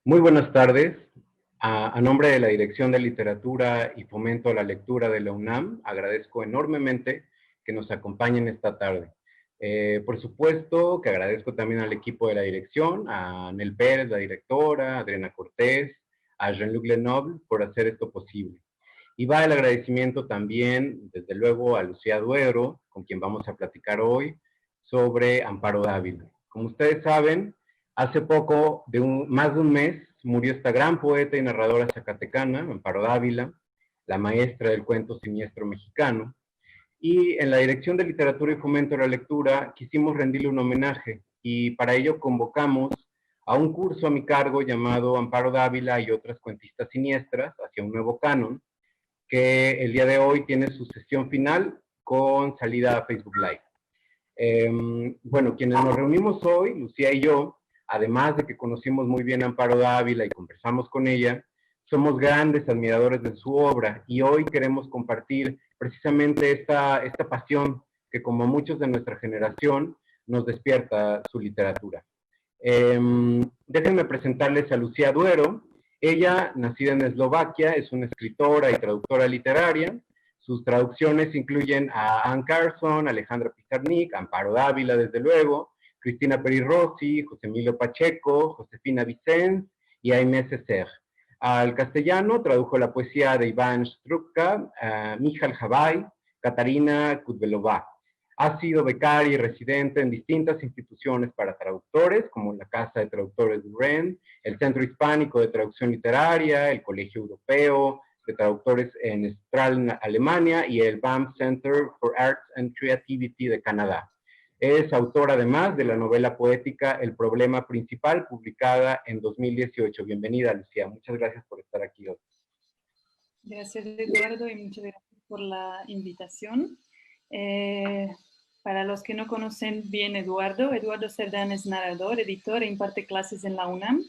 Muy buenas tardes. A nombre de la Dirección de Literatura y Fomento a la Lectura de la UNAM, agradezco enormemente que nos acompañen esta tarde. Por supuesto que agradezco también al equipo de la dirección, a Anel Pérez, la directora, a Adriana Cortés, a Jean-Luc Lenoble por hacer esto posible. Y va el agradecimiento también, desde luego, a Lucía Duero, con quien vamos a platicar hoy, sobre Amparo Dávila. Como ustedes saben, hace poco, más de un mes, murió esta gran poeta y narradora zacatecana, Amparo Dávila, la maestra del cuento siniestro mexicano. Y en la Dirección de Literatura y Fomento a la Lectura quisimos rendirle un homenaje y para ello convocamos a un curso a mi cargo llamado Amparo Dávila y otras cuentistas siniestras hacia un nuevo canon, que el día de hoy tiene su sesión final con salida a Facebook Live. Bueno, quienes nos reunimos hoy, Lucía y yo, además de que conocimos muy bien a Amparo Dávila y conversamos con ella, somos grandes admiradores de su obra y hoy queremos compartir precisamente esta pasión que, como muchos de nuestra generación, nos despierta su literatura. Déjenme presentarles a Lucía Duero. Ella, nacida en Eslovaquia, es una escritora y traductora literaria. Sus traducciones incluyen a Anne Carson, Alejandra Pizarnik, Amparo Dávila, desde luego, Cristina Peri Rossi, José Emilio Pacheco, Josefina Vicens y Aimé Césaire. Al castellano tradujo la poesía de Iván Strukka, Michal Javai, Katarina Kudbelová. Ha sido becaria y residente en distintas instituciones para traductores, como la Casa de Traductores de Rennes, el Centro Hispánico de Traducción Literaria, el Colegio Europeo de Traductores en Strahlen, Alemania, y el Banff Center for Arts and Creativity de Canadá. Es autora además de la novela poética El Problema Principal, publicada en 2018. Bienvenida, Lucía. Muchas gracias por estar aquí hoy. Gracias, Eduardo, y muchas gracias por la invitación. Para los que no conocen bien Eduardo Cerdán es narrador, editor e imparte clases en la UNAM.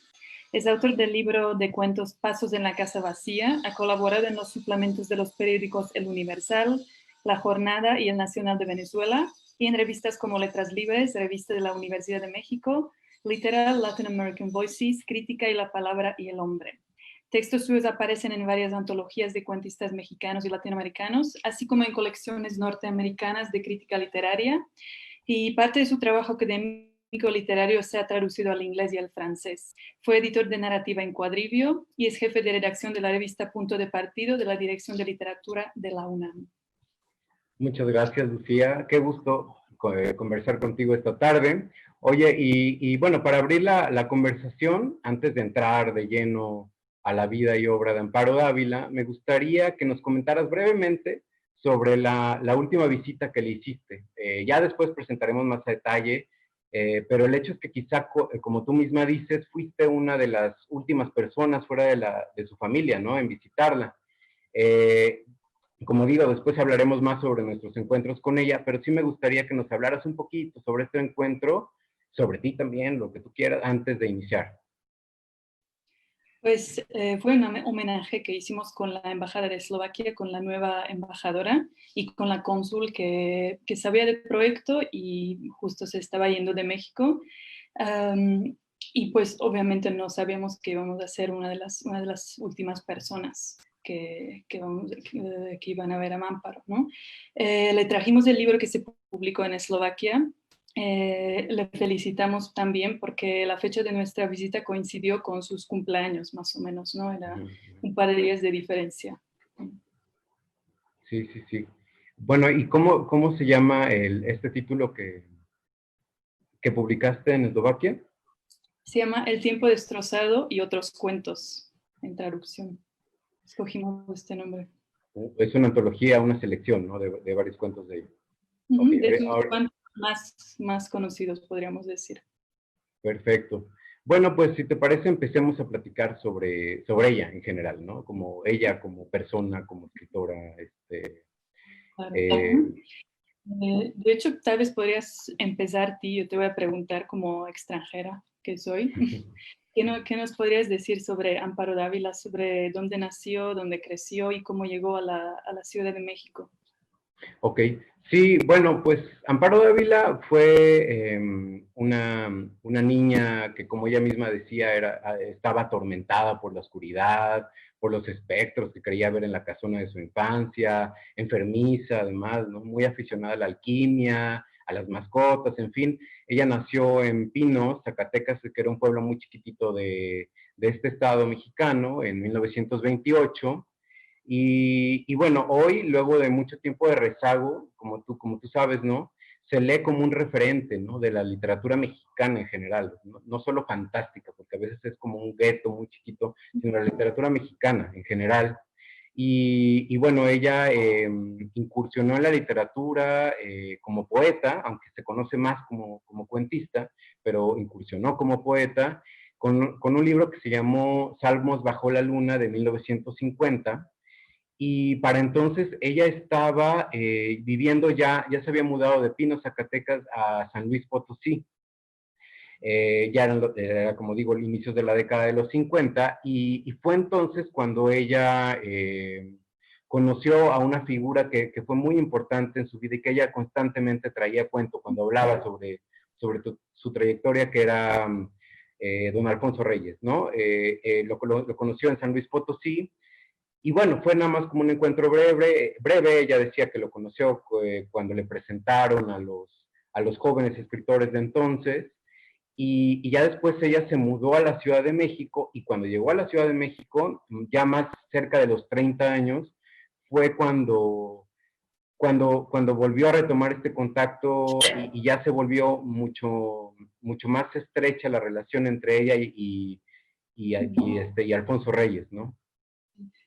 Es autor del libro de cuentos Pasos en la Casa Vacía. Ha colaborado en los suplementos de los periódicos El Universal, La Jornada y El Nacional de Venezuela, y en revistas como Letras Libres, Revista de la Universidad de México, Literal, Latin American Voices, Crítica y la Palabra y el Hombre. Textos suyos aparecen en varias antologías de cuentistas mexicanos y latinoamericanos, así como en colecciones norteamericanas de crítica literaria, y parte de su trabajo académico literario se ha traducido al inglés y al francés. Fue editor de narrativa en Cuadribio y es jefe de redacción de la revista Punto de Partido de la Dirección de Literatura de la UNAM. Muchas gracias, Lucía. Qué gusto conversar contigo esta tarde. Oye, y bueno, para abrir la conversación, antes de entrar de lleno a la vida y obra de Amparo Dávila, me gustaría que nos comentaras brevemente sobre la última visita que le hiciste. Ya después presentaremos más a detalle, pero el hecho es que quizá, como tú misma dices, fuiste una de las últimas personas fuera de su familia, ¿no?, en visitarla. Como digo, después hablaremos más sobre nuestros encuentros con ella, pero sí me gustaría que nos hablaras un poquito sobre este encuentro, sobre ti también, lo que tú quieras, antes de iniciar. Pues fue un homenaje que hicimos con la Embajada de Eslovaquia, con la nueva embajadora y con la cónsul que sabía del proyecto y justo se estaba yendo de México. Y pues obviamente no sabíamos que íbamos a ser una de las últimas personas que iban a ver a Amparo, ¿no? Le trajimos el libro que se publicó en Eslovaquia. Le felicitamos también porque la fecha de nuestra visita coincidió con sus cumpleaños, más o menos, ¿no? Era un par de días de diferencia. Sí, sí, sí. Bueno, ¿y cómo se llama este título que publicaste en Eslovaquia? Se llama El tiempo destrozado y otros cuentos, en traducción. Escogimos este nombre. Es una antología, una selección, ¿no?, de varios cuentos de ella. Okay, de sus cuentos más conocidos, podríamos decir. Perfecto. Bueno, pues si te parece, empecemos a platicar sobre ella en general, ¿no? Como ella, como persona, como escritora. Claro. De hecho, tal vez podrías empezar tú, yo te voy a preguntar como extranjera que soy. ¿Qué nos podrías decir sobre Amparo Dávila, sobre dónde nació, dónde creció y cómo llegó a la Ciudad de México? Ok, Sí, bueno, pues Amparo Dávila fue una niña que, como ella misma decía, estaba atormentada por la oscuridad, por los espectros que creía ver en la casona de su infancia, enfermiza además, ¿no? Muy aficionada a la alquimia, a las mascotas, en fin. Ella nació en Pinos, Zacatecas, que era un pueblo muy chiquitito de este estado mexicano, en 1928. Y bueno, hoy, luego de mucho tiempo de rezago, como tú sabes, ¿no? Se lee como un referente, ¿no? De la literatura mexicana en general, ¿no? No solo fantástica, porque a veces es como un gueto muy chiquito, sino la literatura mexicana en general. Y bueno, ella incursionó en la literatura como poeta, aunque se conoce más como cuentista, pero incursionó como poeta con un libro que se llamó Salmos bajo la luna de 1950. Y para entonces ella estaba viviendo ya se había mudado de Pinos, Zacatecas a San Luis Potosí. Ya era, como digo, inicios de la década de los 50 y fue entonces cuando ella conoció a una figura que fue muy importante en su vida y que ella constantemente traía cuento cuando hablaba sobre su trayectoria, que era don Alfonso Reyes, ¿no? Lo conoció en San Luis Potosí. Y bueno, fue nada más como un encuentro breve. Ella decía que lo conoció cuando le presentaron a los jóvenes escritores de entonces. Y ya después ella se mudó a la Ciudad de México y cuando llegó a la Ciudad de México, ya más cerca de los 30 años, fue cuando volvió a retomar este contacto y ya se volvió mucho más estrecha la relación entre ella y Alfonso Reyes, ¿no?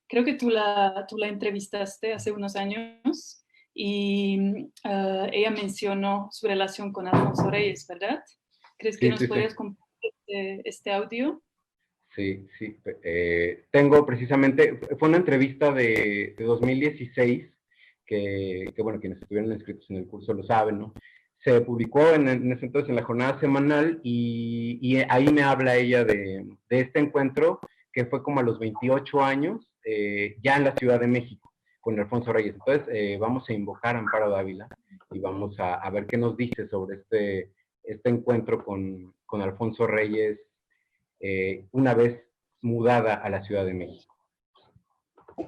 Creo que tú la entrevistaste hace unos años y ella mencionó su relación con Alfonso Reyes, ¿verdad? ¿Crees que Sí, nos sí, sí. podrías compartir este audio? Sí, sí. Tengo precisamente, fue una entrevista de 2016, bueno, quienes estuvieron inscritos en el curso lo saben, ¿no? Se publicó en ese entonces en la jornada semanal y ahí me habla ella de este encuentro que fue como a los 28 años, ya en la Ciudad de México, con Alfonso Reyes. Entonces, vamos a invocar a Amparo Dávila y vamos a ver qué nos dice sobre este encuentro con Alfonso Reyes una vez mudada a la Ciudad de México.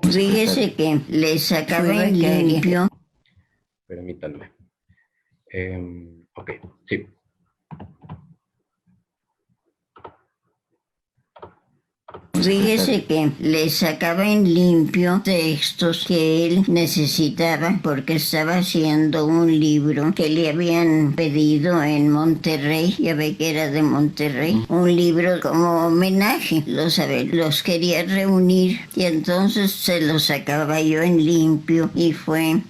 Fíjese que le sacaba en limpio. Permítanme. Ok, sí. Fíjese que le sacaba en limpio textos que él necesitaba porque estaba haciendo un libro que le habían pedido en Monterrey, ya ve que era de Monterrey, un libro como homenaje, los quería reunir y entonces se los sacaba yo en limpio y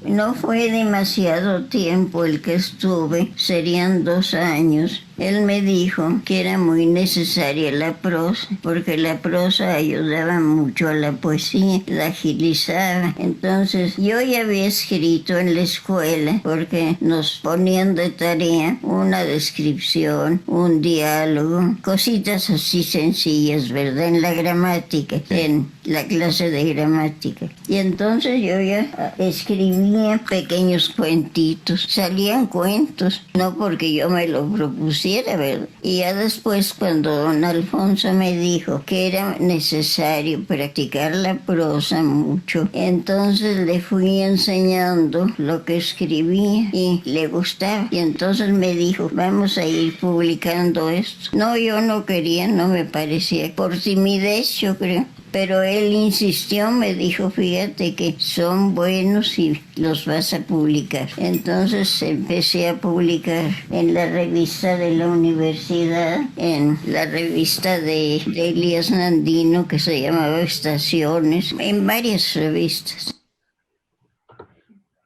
no fue demasiado tiempo el que estuve, serían 2 años. Él me dijo que era muy necesaria la prosa, porque la prosa ayudaba mucho a la poesía, la agilizaba. Entonces yo ya había escrito en la escuela, porque nos ponían de tarea una descripción, un diálogo, cositas así sencillas, ¿verdad? En la gramática, en la clase de gramática. Y entonces yo ya escribía pequeños cuentitos, salían cuentos, no porque yo me lo propusiera, ¿verdad? Y ya después cuando don Alfonso me dijo que era necesario practicar la prosa mucho, entonces le fui enseñando lo que escribía y le gustaba. Y entonces me dijo, vamos a ir publicando esto. No, yo no quería, no me parecía, por timidez yo creo. Pero él insistió, me dijo, fíjate que son buenos y los vas a publicar. Entonces empecé a publicar en la revista de la universidad, en la revista de Elías Nandino que se llamaba Estaciones, en varias revistas.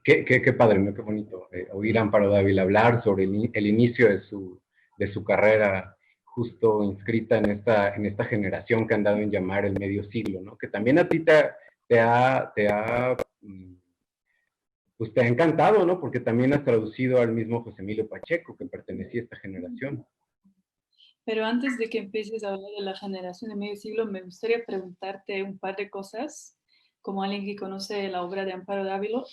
Qué padre, ¿no? Qué bonito oír a Amparo Dávila hablar sobre el inicio de su carrera, justo inscrita en esta generación que han dado en llamar el medio siglo, ¿no? Que también a ti pues te ha encantado, ¿no? Porque también has traducido al mismo José Emilio Pacheco, que pertenecía a esta generación. Pero antes de que empieces a hablar de la generación de medio siglo, me gustaría preguntarte un par de cosas, como alguien que conoce la obra de Amparo Dávila.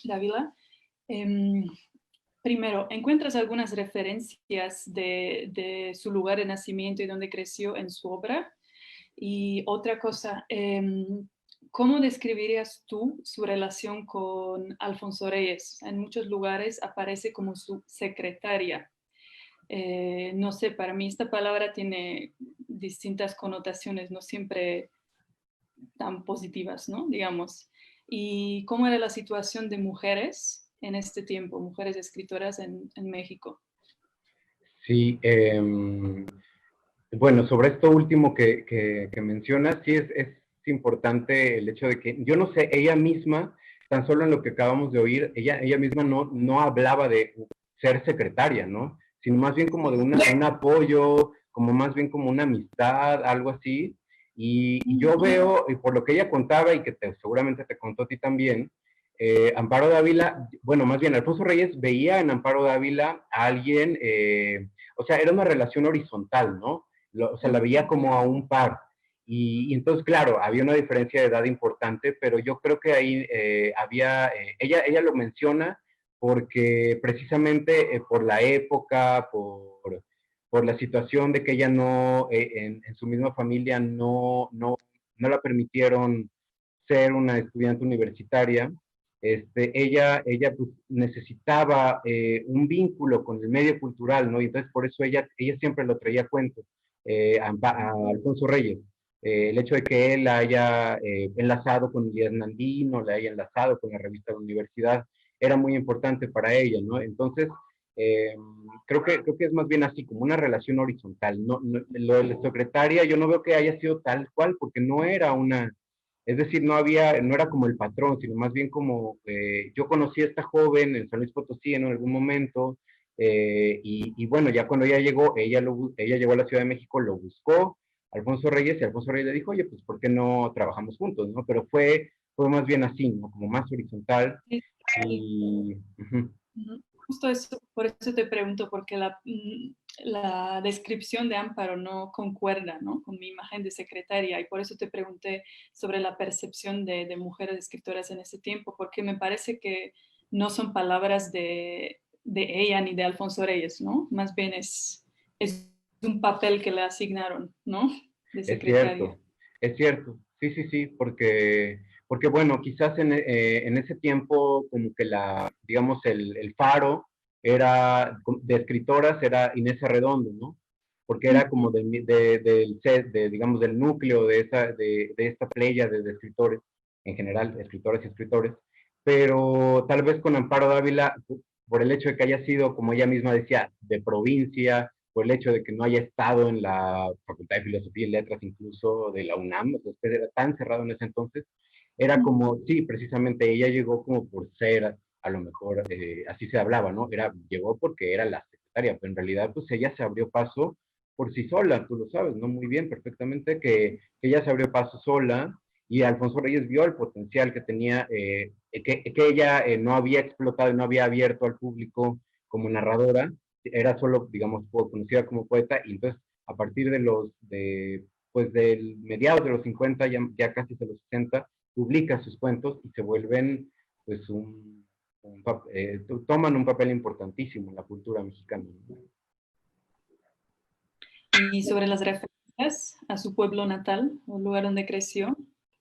primero, ¿encuentras algunas referencias de su lugar de nacimiento y donde creció en su obra? Y otra cosa, ¿cómo describirías tú su relación con Alfonso Reyes? En muchos lugares aparece como su secretaria. No sé, para mí esta palabra tiene distintas connotaciones, no siempre tan positivas, ¿no? Digamos. ¿Y cómo era la situación de mujeres en este tiempo, mujeres escritoras en México? Sí, bueno, sobre esto último que mencionas, sí es importante el hecho de que, yo no sé, ella misma, tan solo en lo que acabamos de oír, ella misma no hablaba de ser secretaria, ¿no? Sino más bien como de un apoyo, como más bien como una amistad, algo así. Y yo veo, y por lo que ella contaba y que seguramente te contó a ti también, Amparo Dávila, bueno, más bien Alfonso Reyes veía en Amparo Dávila a alguien, o sea, era una relación horizontal, ¿no? O sea, la veía como a un par. Y entonces, claro, había una diferencia de edad importante, pero yo creo que ahí ella lo menciona porque precisamente por la época, por la situación de que ella no, en su misma familia no la permitieron ser una estudiante universitaria, ella pues, necesitaba un vínculo con el medio cultural, ¿no? Y entonces por eso ella siempre lo traía a cuento, a Alfonso Reyes. El hecho de que él la haya enlazado con Elías Nandino, la haya enlazado con la revista de la universidad, era muy importante para ella, ¿no? Entonces, eh, creo que es más bien así, como una relación horizontal. Lo de la secretaria, yo no veo que haya sido tal cual, porque no era una, es decir, no era como el patrón, sino más bien como, yo conocí a esta joven en San Luis Potosí en algún momento, y bueno, ya cuando ella llegó, ella llegó a la Ciudad de México, lo buscó Alfonso Reyes, y Alfonso Reyes le dijo, oye, pues, ¿por qué no trabajamos juntos, no? Pero fue más bien así, ¿no? Como más horizontal, Sí, sí. y... Uh-huh. Justo eso, por eso te pregunto, porque la descripción de Amparo no concuerda, ¿no? Con mi imagen de secretaria, y por eso te pregunté sobre la percepción de mujeres escritoras en ese tiempo, porque me parece que no son palabras de ella ni de Alfonso Reyes, ¿no? Más bien es un papel que le asignaron, ¿no? De secretaria. Es cierto, sí, sí, sí, porque bueno, quizás en ese tiempo como que digamos, el faro de escritoras era Inés Arredondo, ¿no? Porque era como del set, digamos, del núcleo de esta playa de escritores, en general, escritoras y escritores, pero tal vez con Amparo Dávila, por el hecho de que haya sido, como ella misma decía, de provincia, por el hecho de que no haya estado en la Facultad de Filosofía y Letras, incluso de la UNAM, o sea, era tan cerrado en ese entonces, era como, sí, precisamente ella llegó como por ser, a lo mejor, así se hablaba, ¿no? Llegó porque era la secretaria, pero en realidad, pues ella se abrió paso por sí sola, tú lo sabes, ¿no? Muy bien, perfectamente, que ella se abrió paso sola, y Alfonso Reyes vio el potencial que tenía, que ella no había explotado y no había abierto al público como narradora, era solo, digamos, conocida como poeta, y entonces a partir pues del mediados de los 50, ya casi de los 60, publica sus cuentos y se vuelven, pues, toman un papel importantísimo en la cultura mexicana. Y sobre las referencias a su pueblo natal, o lugar donde creció.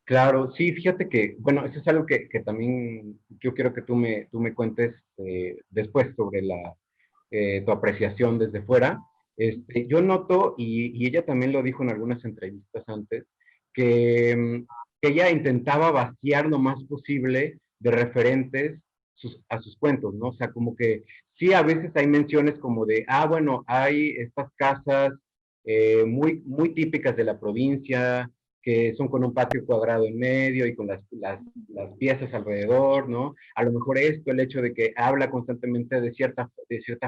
Claro, sí, fíjate que, bueno, eso es algo que también yo quiero que tú me cuentes después sobre tu apreciación desde fuera. Yo noto, y ella también lo dijo en algunas entrevistas antes, que, que ella intentaba vaciar lo más posible de referentes a sus cuentos, ¿no? O sea, como que sí, a veces hay menciones como de, bueno, hay estas casas muy típicas de la provincia, que son con un patio cuadrado en medio y con las piezas alrededor, ¿no? A lo mejor esto, el hecho de que habla constantemente de cierta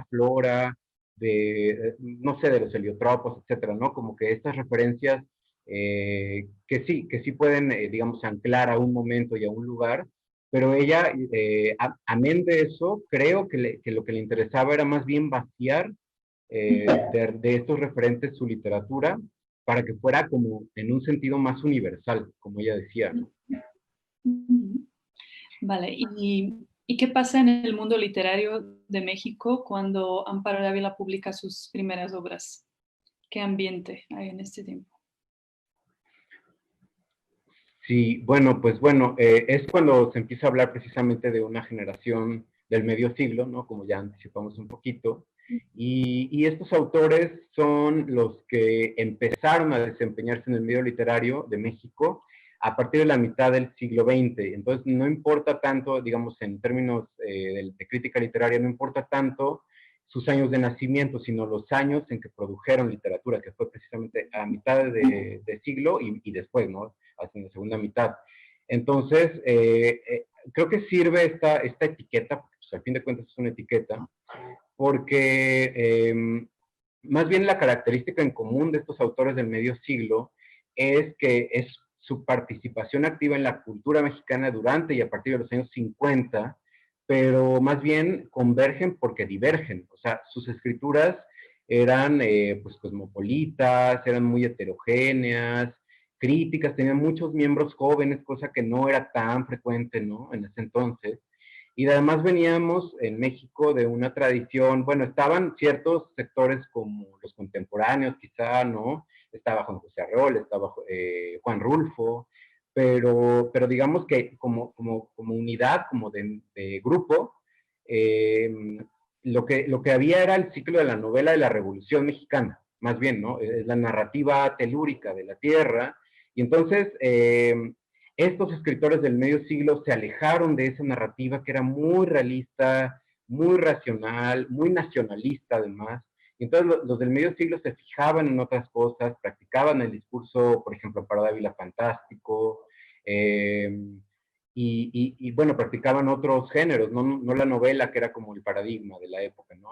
flora, no sé, de los heliotropos, etcétera, ¿no? Como que estas referencias que sí pueden, digamos, anclar a un momento y a un lugar, pero ella, amén de eso, creo que lo que le interesaba era más bien vaciar de estos referentes su literatura para que fuera como en un sentido más universal, como ella decía, ¿no? Vale, y ¿Y qué pasa en el mundo literario de México cuando Amparo Dávila publica sus primeras obras? ¿Qué ambiente hay en este tiempo? Sí, bueno, pues bueno, es cuando se empieza a hablar precisamente de una generación del medio siglo, ¿no? Como ya anticipamos un poquito. Y estos autores son los que empezaron a desempeñarse en el medio literario de México a partir de la mitad del siglo XX. Entonces, no importa tanto, digamos, en términos de crítica literaria, no importa tanto sus años de nacimiento, sino los años en que produjeron literatura, que fue precisamente a mitad de siglo y después, ¿no? Hacia la segunda mitad. Entonces, creo que sirve esta etiqueta, porque pues, al fin de cuentas es una etiqueta, porque más bien la característica en común de estos autores del medio siglo es que es su participación activa en la cultura mexicana durante y a partir de los años 50, pero más bien convergen porque divergen. O sea, sus escrituras eran pues cosmopolitas, eran muy heterogéneas, críticas, tenían muchos miembros jóvenes, cosa que no era tan frecuente, ¿no? En ese entonces. Y además veníamos en México de una tradición, bueno, estaban ciertos sectores como los contemporáneos, quizá, ¿no? Estaba Juan José Arreola, estaba Juan Rulfo, pero digamos que como unidad, como de grupo, eh, lo que había era el ciclo de la novela de la Revolución Mexicana, más bien, ¿no? Es la narrativa telúrica de la tierra, y entonces estos escritores del medio siglo se alejaron de esa narrativa que era muy realista, muy racional, muy nacionalista además. Y entonces los del medio siglo se fijaban en otras cosas, practicaban el discurso, por ejemplo, Amparo Dávila fantástico, eh, bueno, practicaban otros géneros, no la novela que era como el paradigma de la época, ¿no?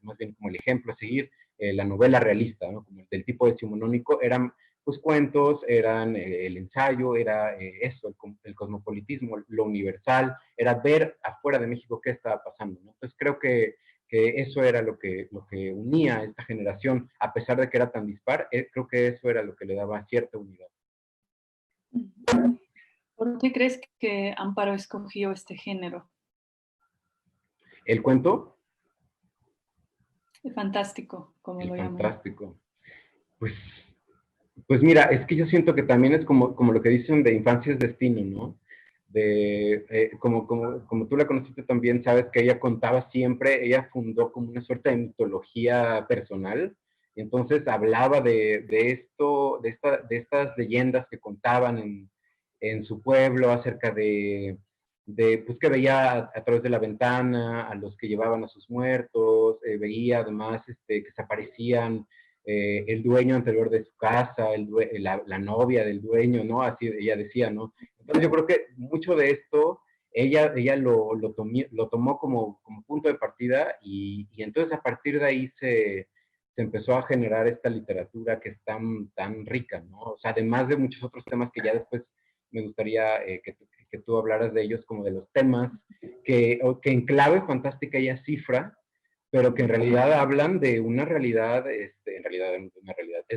Más bien como el ejemplo a seguir, la novela realista, ¿no? Como el del tipo decimonónico, eran pues cuentos, eran el ensayo, era eso, el cosmopolitismo, lo universal, era ver afuera de México qué estaba pasando, ¿no? Entonces creo que eso era lo que unía a esta generación, a pesar de que era tan dispar, creo que eso era lo que le daba cierta unidad. ¿Por qué crees que Amparo escogió este género? ¿El cuento? El fantástico, como El lo llaman. fantástico. Pues, pues mira, es que yo siento que también es como lo que dicen de infancia es destino, ¿no? Como tú la conociste también, sabes que ella contaba siempre, ella fundó como una suerte de mitología personal, y entonces hablaba de esto, de estas leyendas que contaban en su pueblo acerca pues que veía a través de la ventana a los que llevaban a sus muertos, veía además que se aparecían el dueño anterior de su casa, la novia del dueño, ¿no? Así ella decía, ¿no? Entonces yo creo que mucho de esto ella lo tomó como punto de partida y entonces a partir de ahí se empezó a generar esta literatura que es tan rica, ¿no? O sea, además de muchos otros temas que ya después me gustaría que tú hablaras de ellos, como de los temas que en clave fantástica ella cifra, pero que en realidad hablan de una realidad, es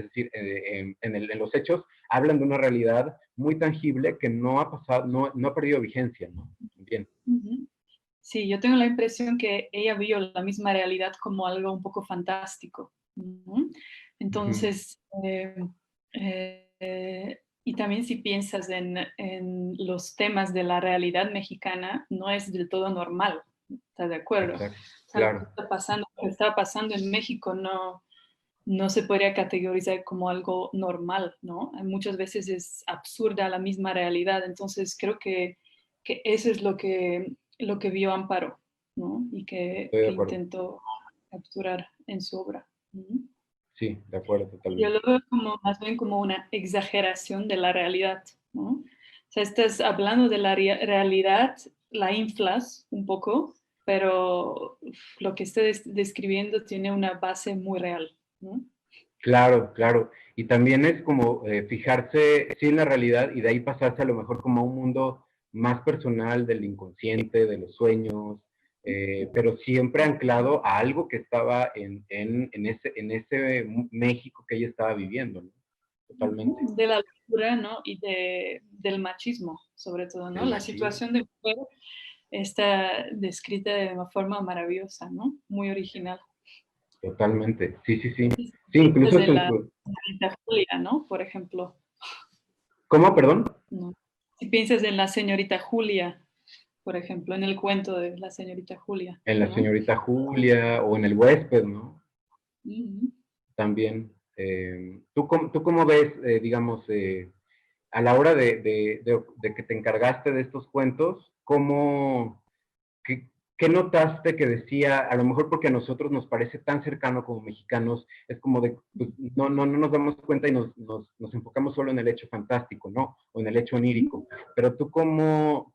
decir, en los hechos hablan de una realidad muy tangible que no ha pasado, no ha perdido vigencia, ¿no? Bien. Sí, yo tengo la impresión que ella vio la misma realidad como algo un poco fantástico, ¿no? Entonces, y también si piensas en los temas de la realidad mexicana, no es del todo normal, ¿estás de acuerdo? Exacto, O sea, claro. lo que está pasando en México no se podría categorizar como algo normal, ¿no? Muchas veces es absurda la misma realidad, entonces creo que eso es lo que vio Amparo, ¿no? Y Estoy de que acuerdo. intentó capturar en su obra. ¿No? Sí, de acuerdo Yo totalmente. lo veo como, más bien como una exageración de la realidad, ¿no? O sea, estás hablando de la realidad, la inflas un poco, pero lo que estás describiendo tiene una base muy real, ¿no? Claro, claro. Y también es como fijarse, sí, en la realidad y de ahí pasarse a lo mejor como a un mundo más personal del inconsciente, de los sueños, pero siempre anclado a algo que estaba en ese México que ella estaba viviendo, ¿no? Totalmente. De la locura, ¿no? Y del machismo, sobre todo, ¿no? El La machismo. situación de mujer está descrita de una forma maravillosa, ¿no? Muy original. Totalmente, sí, sí, sí. Sí, Sí, incluso desde la señorita Julia, ¿no? Por ejemplo. ¿Cómo, perdón? ¿No? Si piensas en la señorita Julia, por ejemplo, en el cuento de la señorita Julia, En la ¿no? señorita Julia o en el huésped, ¿no? Uh-huh. También. ¿Tú cómo ves, digamos, a la hora de que te encargaste de estos cuentos, qué notaste que decía, a lo mejor porque a nosotros nos parece tan cercano como mexicanos, es como de, pues, no nos damos cuenta y nos enfocamos solo en el hecho fantástico, ¿no? O en el hecho onírico. Pero tú cómo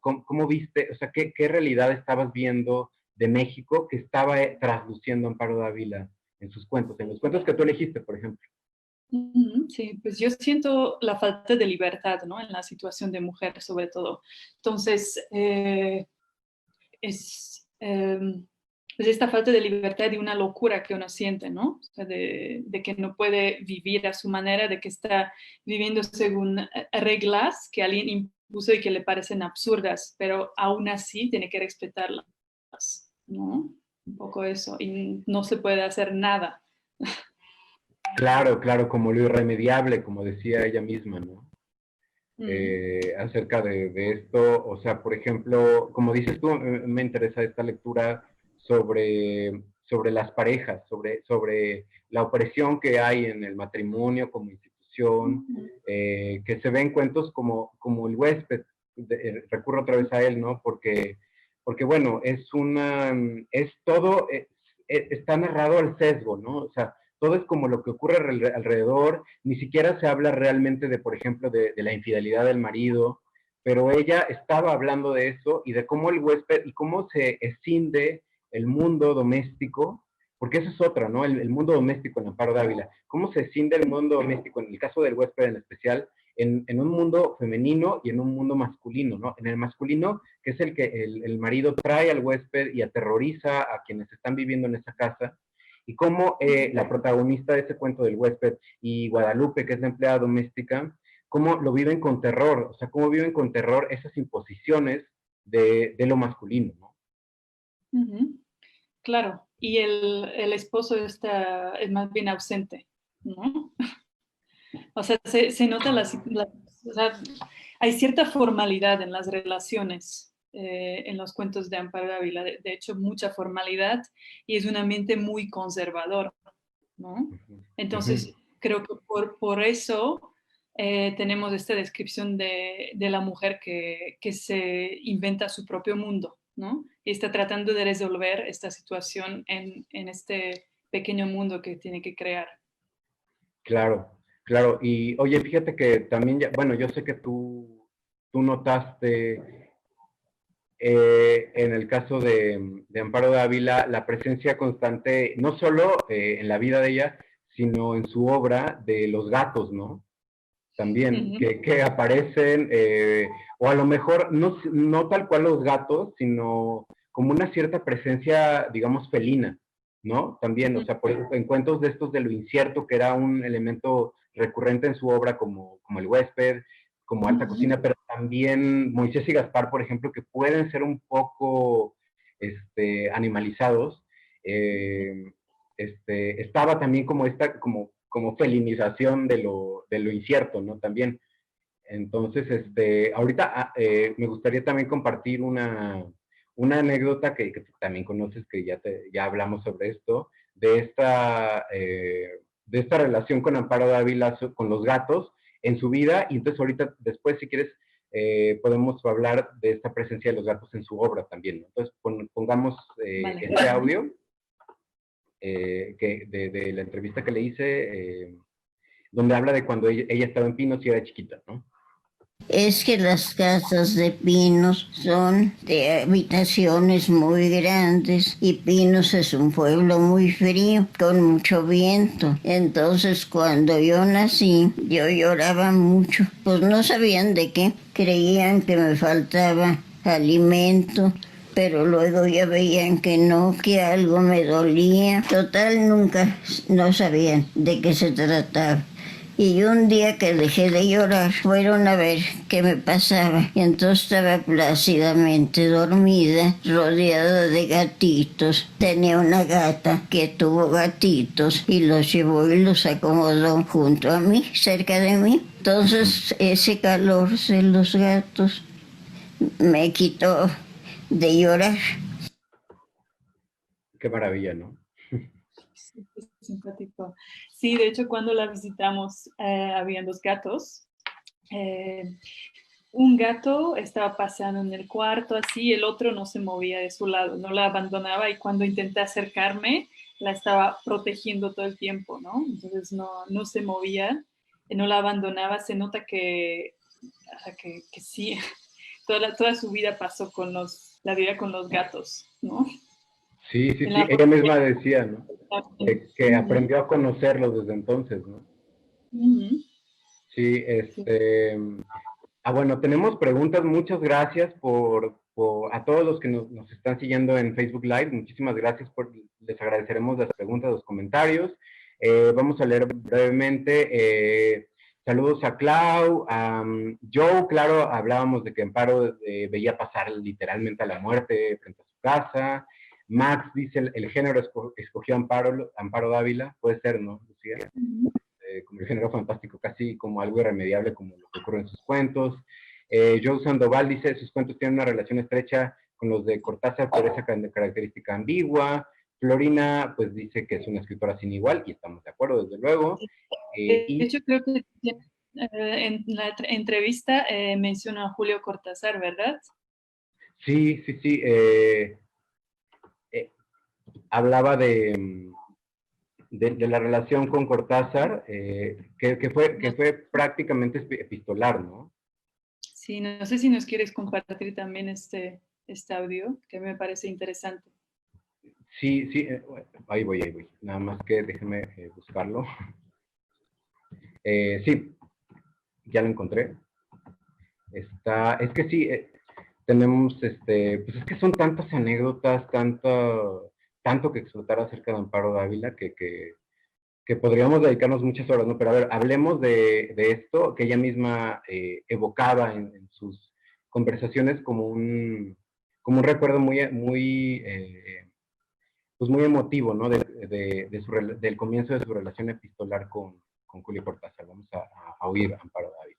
viste, o sea, qué realidad estabas viendo de México que estaba trasluciendo Amparo Dávila en sus cuentos, en los cuentos que tú elegiste, por ejemplo? Sí, pues yo siento la falta de libertad, ¿no? En la situación de mujer, sobre todo. Entonces, pues esta falta de libertad y una locura que uno siente, ¿no? O sea, de que no puede vivir a su manera, de que está viviendo según reglas que alguien impuso y que le parecen absurdas, pero aún así tiene que respetarlas, ¿no? Un poco eso, y no se puede hacer nada. Claro, claro, como lo irremediable, como decía ella misma, ¿no? Mm. Acerca de esto, o sea, por ejemplo, como dices tú, me interesa esta lectura sobre las parejas, sobre la opresión que hay en el matrimonio como institución, que se ve en cuentos como El huésped, recurro otra vez a él, ¿no? Porque bueno, es todo, está narrado al sesgo, ¿no? O sea, todo es como lo que ocurre alrededor, ni siquiera se habla realmente de, por ejemplo, de la infidelidad del marido, pero ella estaba hablando de eso y de cómo el huésped y cómo se escinde el mundo doméstico, porque eso es otra, ¿no? El mundo doméstico en Amparo Dávila, cómo se escinde el mundo doméstico, en el caso del huésped en especial, en un mundo femenino y en un mundo masculino, ¿no? En el masculino, que es el que el marido trae al huésped y aterroriza a quienes están viviendo en esa casa, y cómo la protagonista de ese cuento del huésped y Guadalupe, que es la empleada doméstica, cómo lo viven con terror, o sea, cómo viven con terror esas imposiciones de lo masculino, ¿no? Uh-huh. Claro, y el esposo es más bien ausente, ¿no? O sea, se nota o sea, hay cierta formalidad en las relaciones en los cuentos de Amparo Dávila, de hecho mucha formalidad, y es un ambiente muy conservador, ¿no? Entonces, creo que por eso tenemos esta descripción de la mujer que se inventa su propio mundo, ¿no? Y está tratando de resolver esta situación en este pequeño mundo que tiene que crear. Claro, claro. Y oye, fíjate que también, bueno, yo sé que tú notaste en el caso de Amparo Dávila la presencia constante, no solo en la vida de ella, sino en su obra de los gatos, ¿no? También, Uh-huh. que aparecen, o a lo mejor no tal cual los gatos, sino como una cierta presencia, digamos, felina, ¿no? También, o sea, en cuentos de estos de lo incierto, que era un elemento recurrente en su obra, como El huésped, como Alta Cocina, pero también Moisés y Gaspar, por ejemplo, que pueden ser un poco animalizados. Estaba también como esta, como felinización de lo incierto, ¿no? También. Entonces, ahorita me gustaría también compartir una anécdota que tú también conoces, que ya hablamos sobre esto, de esta relación con Amparo Dávila con los gatos en su vida, y entonces ahorita, después, si quieres, podemos hablar de esta presencia de los gatos en su obra también, ¿no? Entonces, pongamos Vale. este audio de la entrevista que le hice, donde habla de cuando ella estaba en Pinos y era chiquita, ¿no? Es que las casas de Pinos son de habitaciones muy grandes y Pinos es un pueblo muy frío, con mucho viento. Entonces cuando yo nací, yo lloraba mucho, pues no sabían de qué, creían que me faltaba alimento, pero luego ya veían que no, que algo me dolía. Total, nunca no sabían de qué se trataba. Y un día que dejé de llorar, fueron a ver qué me pasaba. Y entonces estaba plácidamente dormida, rodeada de gatitos. Tenía una gata que tuvo gatitos y los llevó y los acomodó junto a mí, cerca de mí. Entonces ese calor de los gatos me quitó de llorar. Qué maravilla, ¿no? Sí, qué simpático. Sí, de hecho, cuando la visitamos, habían dos gatos. Eh, un gato estaba paseando en el cuarto, así, el otro no se movía de su lado, no la abandonaba y cuando intenté acercarme, la estaba protegiendo todo el tiempo, ¿no? Entonces no se movía, no la abandonaba, se nota que sí, toda su vida pasó la vida con los gatos, ¿no? Sí, sí, En sí, la ella misma decía, ¿no? Que Ujú, aprendió a conocerlos desde entonces, ¿no? ujú, Sí, sí. bueno, tenemos preguntas. Muchas gracias a todos los que nos están siguiendo en Facebook Live. Muchísimas gracias. Les agradeceremos las preguntas, los comentarios. Vamos a leer brevemente. Saludos a Clau, a Joe. Claro, hablábamos de que Amparo veía pasar literalmente a la muerte frente a su casa. Max dice, el género escogió Amparo Dávila. Puede ser, ¿no, Lucía? Ujú. Como el género fantástico, casi como algo irremediable, como lo que ocurre en sus cuentos. Joe Sandoval dice, sus cuentos tienen una relación estrecha con los de Cortázar por esa característica ambigua. Florina, pues dice que es una escritora sin igual, y estamos de acuerdo, desde luego. De Y hecho, creo que en la entrevista menciona a Julio Cortázar, ¿verdad? sí, sí, sí, eh, hablaba de la relación con Cortázar, que fue prácticamente epistolar, ¿no? Sí, no sé si nos quieres compartir también este audio, que me parece interesante. Sí, sí, ahí voy, ahí voy. Nada más que déjeme buscarlo. Sí, ya lo encontré. Es que sí, tenemos, pues es que son tantas anécdotas, tanto que explotar acerca de Amparo Dávila que podríamos dedicarnos muchas horas, ¿no? Pero a ver, hablemos de esto que ella misma evocaba en sus conversaciones como un recuerdo pues muy emotivo, ¿no? Del comienzo de su relación epistolar con Julio Cortázar. Vamos a oír a Amparo Dávila.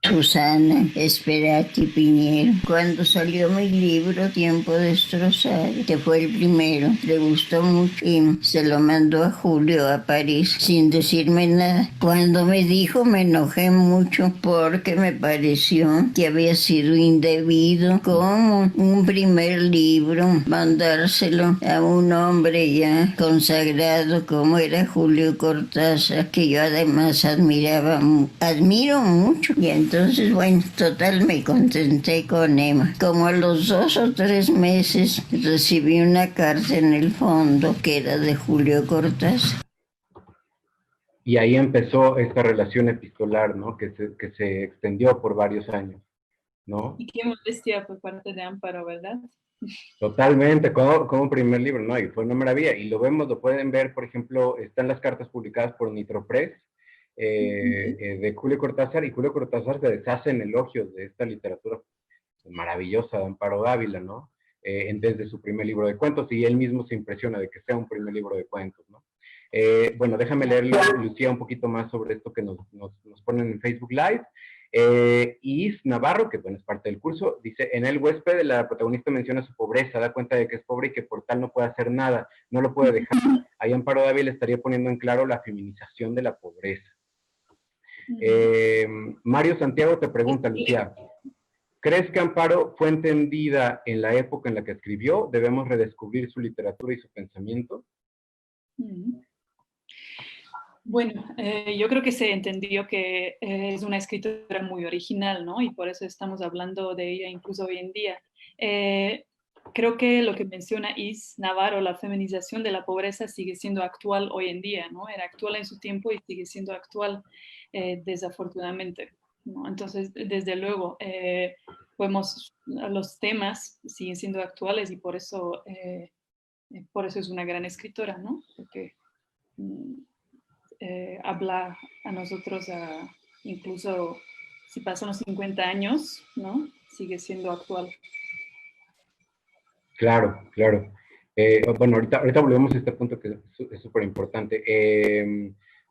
Susana Esperati Piñero. Cuando salió mi libro Tiempo Destrozado, que fue el primero, le gustó mucho y se lo mandó a Julio a París sin decirme nada. Cuando me dijo me enojé mucho porque me pareció que había sido indebido como un primer libro mandárselo a un hombre ya consagrado como era Julio Cortázar, que yo además admiro mucho. Y entonces, bueno, total me contenté con Emma. Como a los 2 o 3 meses recibí una carta en el fondo que era de Julio Cortázar. Y ahí empezó esta relación epistolar, ¿no? Que se extendió por varios años, ¿no? Y qué molestia por parte de Amparo, ¿verdad? Totalmente, como primer libro, ¿no? Y fue una maravilla. Y lo pueden ver, por ejemplo, están las cartas publicadas por Nitropress de Julio Cortázar, y Julio Cortázar se deshace en elogios de esta literatura maravillosa de Amparo Dávila, ¿no? Desde su primer libro de cuentos, y él mismo se impresiona de que sea un primer libro de cuentos, ¿no? Bueno, déjame leerle, Lucía, un poquito más sobre esto que nos ponen en Facebook Live. Is Navarro, que bueno, es parte del curso, dice, en El huésped la protagonista menciona su pobreza, da cuenta de que es pobre y que por tal no puede hacer nada, no lo puede dejar. Ahí Amparo Dávila estaría poniendo en claro la feminización de la pobreza. Mario Santiago te pregunta, Lucía, ¿crees que Amparo fue entendida en la época en la que escribió? ¿Debemos redescubrir su literatura y su pensamiento? Bueno, yo creo que se entendió que es una escritora muy original, ¿no? Y por eso estamos hablando de ella incluso hoy en día. Creo que lo que menciona Is Navarro, la feminización de la pobreza, sigue siendo actual hoy en día, ¿no? Era actual en su tiempo y sigue siendo actual, desafortunadamente, ¿no? Entonces, desde luego, los temas siguen siendo actuales y por eso por eso es una gran escritora, ¿no? Porque habla a nosotros, incluso si pasan los 50 años, ¿no? Sigue siendo actual. Claro, claro. Bueno, ahorita volvemos a este punto que es súper importante.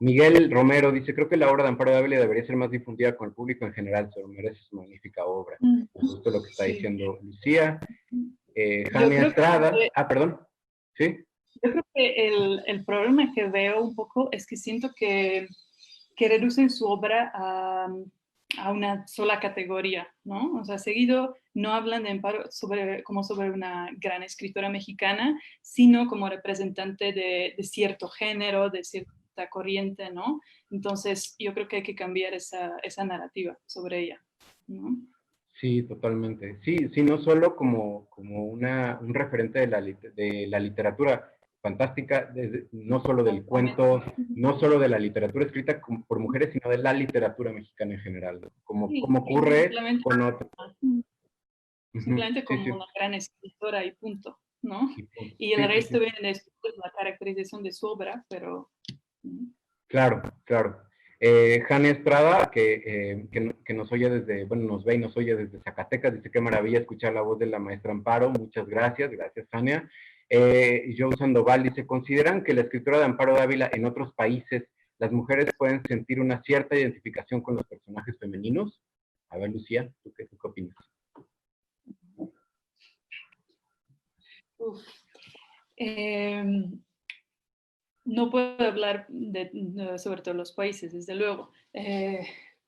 Miguel Romero dice, creo que la obra de Amparo Dávila debería ser más difundida con el público en general, se lo merece su magnífica obra. Justo lo que está diciendo Lucía. Jania Estrada, perdón, ¿sí? Yo creo que el problema que veo un poco es que siento que reducen su obra a una sola categoría, ¿no? O sea, seguido no hablan de Amparo como sobre una gran escritora mexicana, sino como representante de cierto género, de cierta corriente, ¿no? Entonces, yo creo que hay que cambiar esa narrativa sobre ella, ¿no? Sí, totalmente. Sí, no solo como un referente de la literatura fantástica, no solo del cuento, no solo de la literatura escrita por mujeres, sino de la literatura mexicana en general, ¿no? Como ocurre con otros. Simplemente como una gran escritora y punto, ¿no? Y el resto viene después de la caracterización de su obra, pero... Claro, claro. Jania Estrada, que nos oye desde, bueno, nos ve y nos oye desde Zacatecas, dice qué maravilla escuchar la voz de la maestra Amparo, muchas gracias, gracias Jania. Joe Sandoval dice, ¿consideran que la escritura de Amparo Dávila en otros países, las mujeres pueden sentir una cierta identificación con los personajes femeninos? A ver, Lucía, ¿tú qué opinas? No puedo hablar sobre todos los países, desde luego.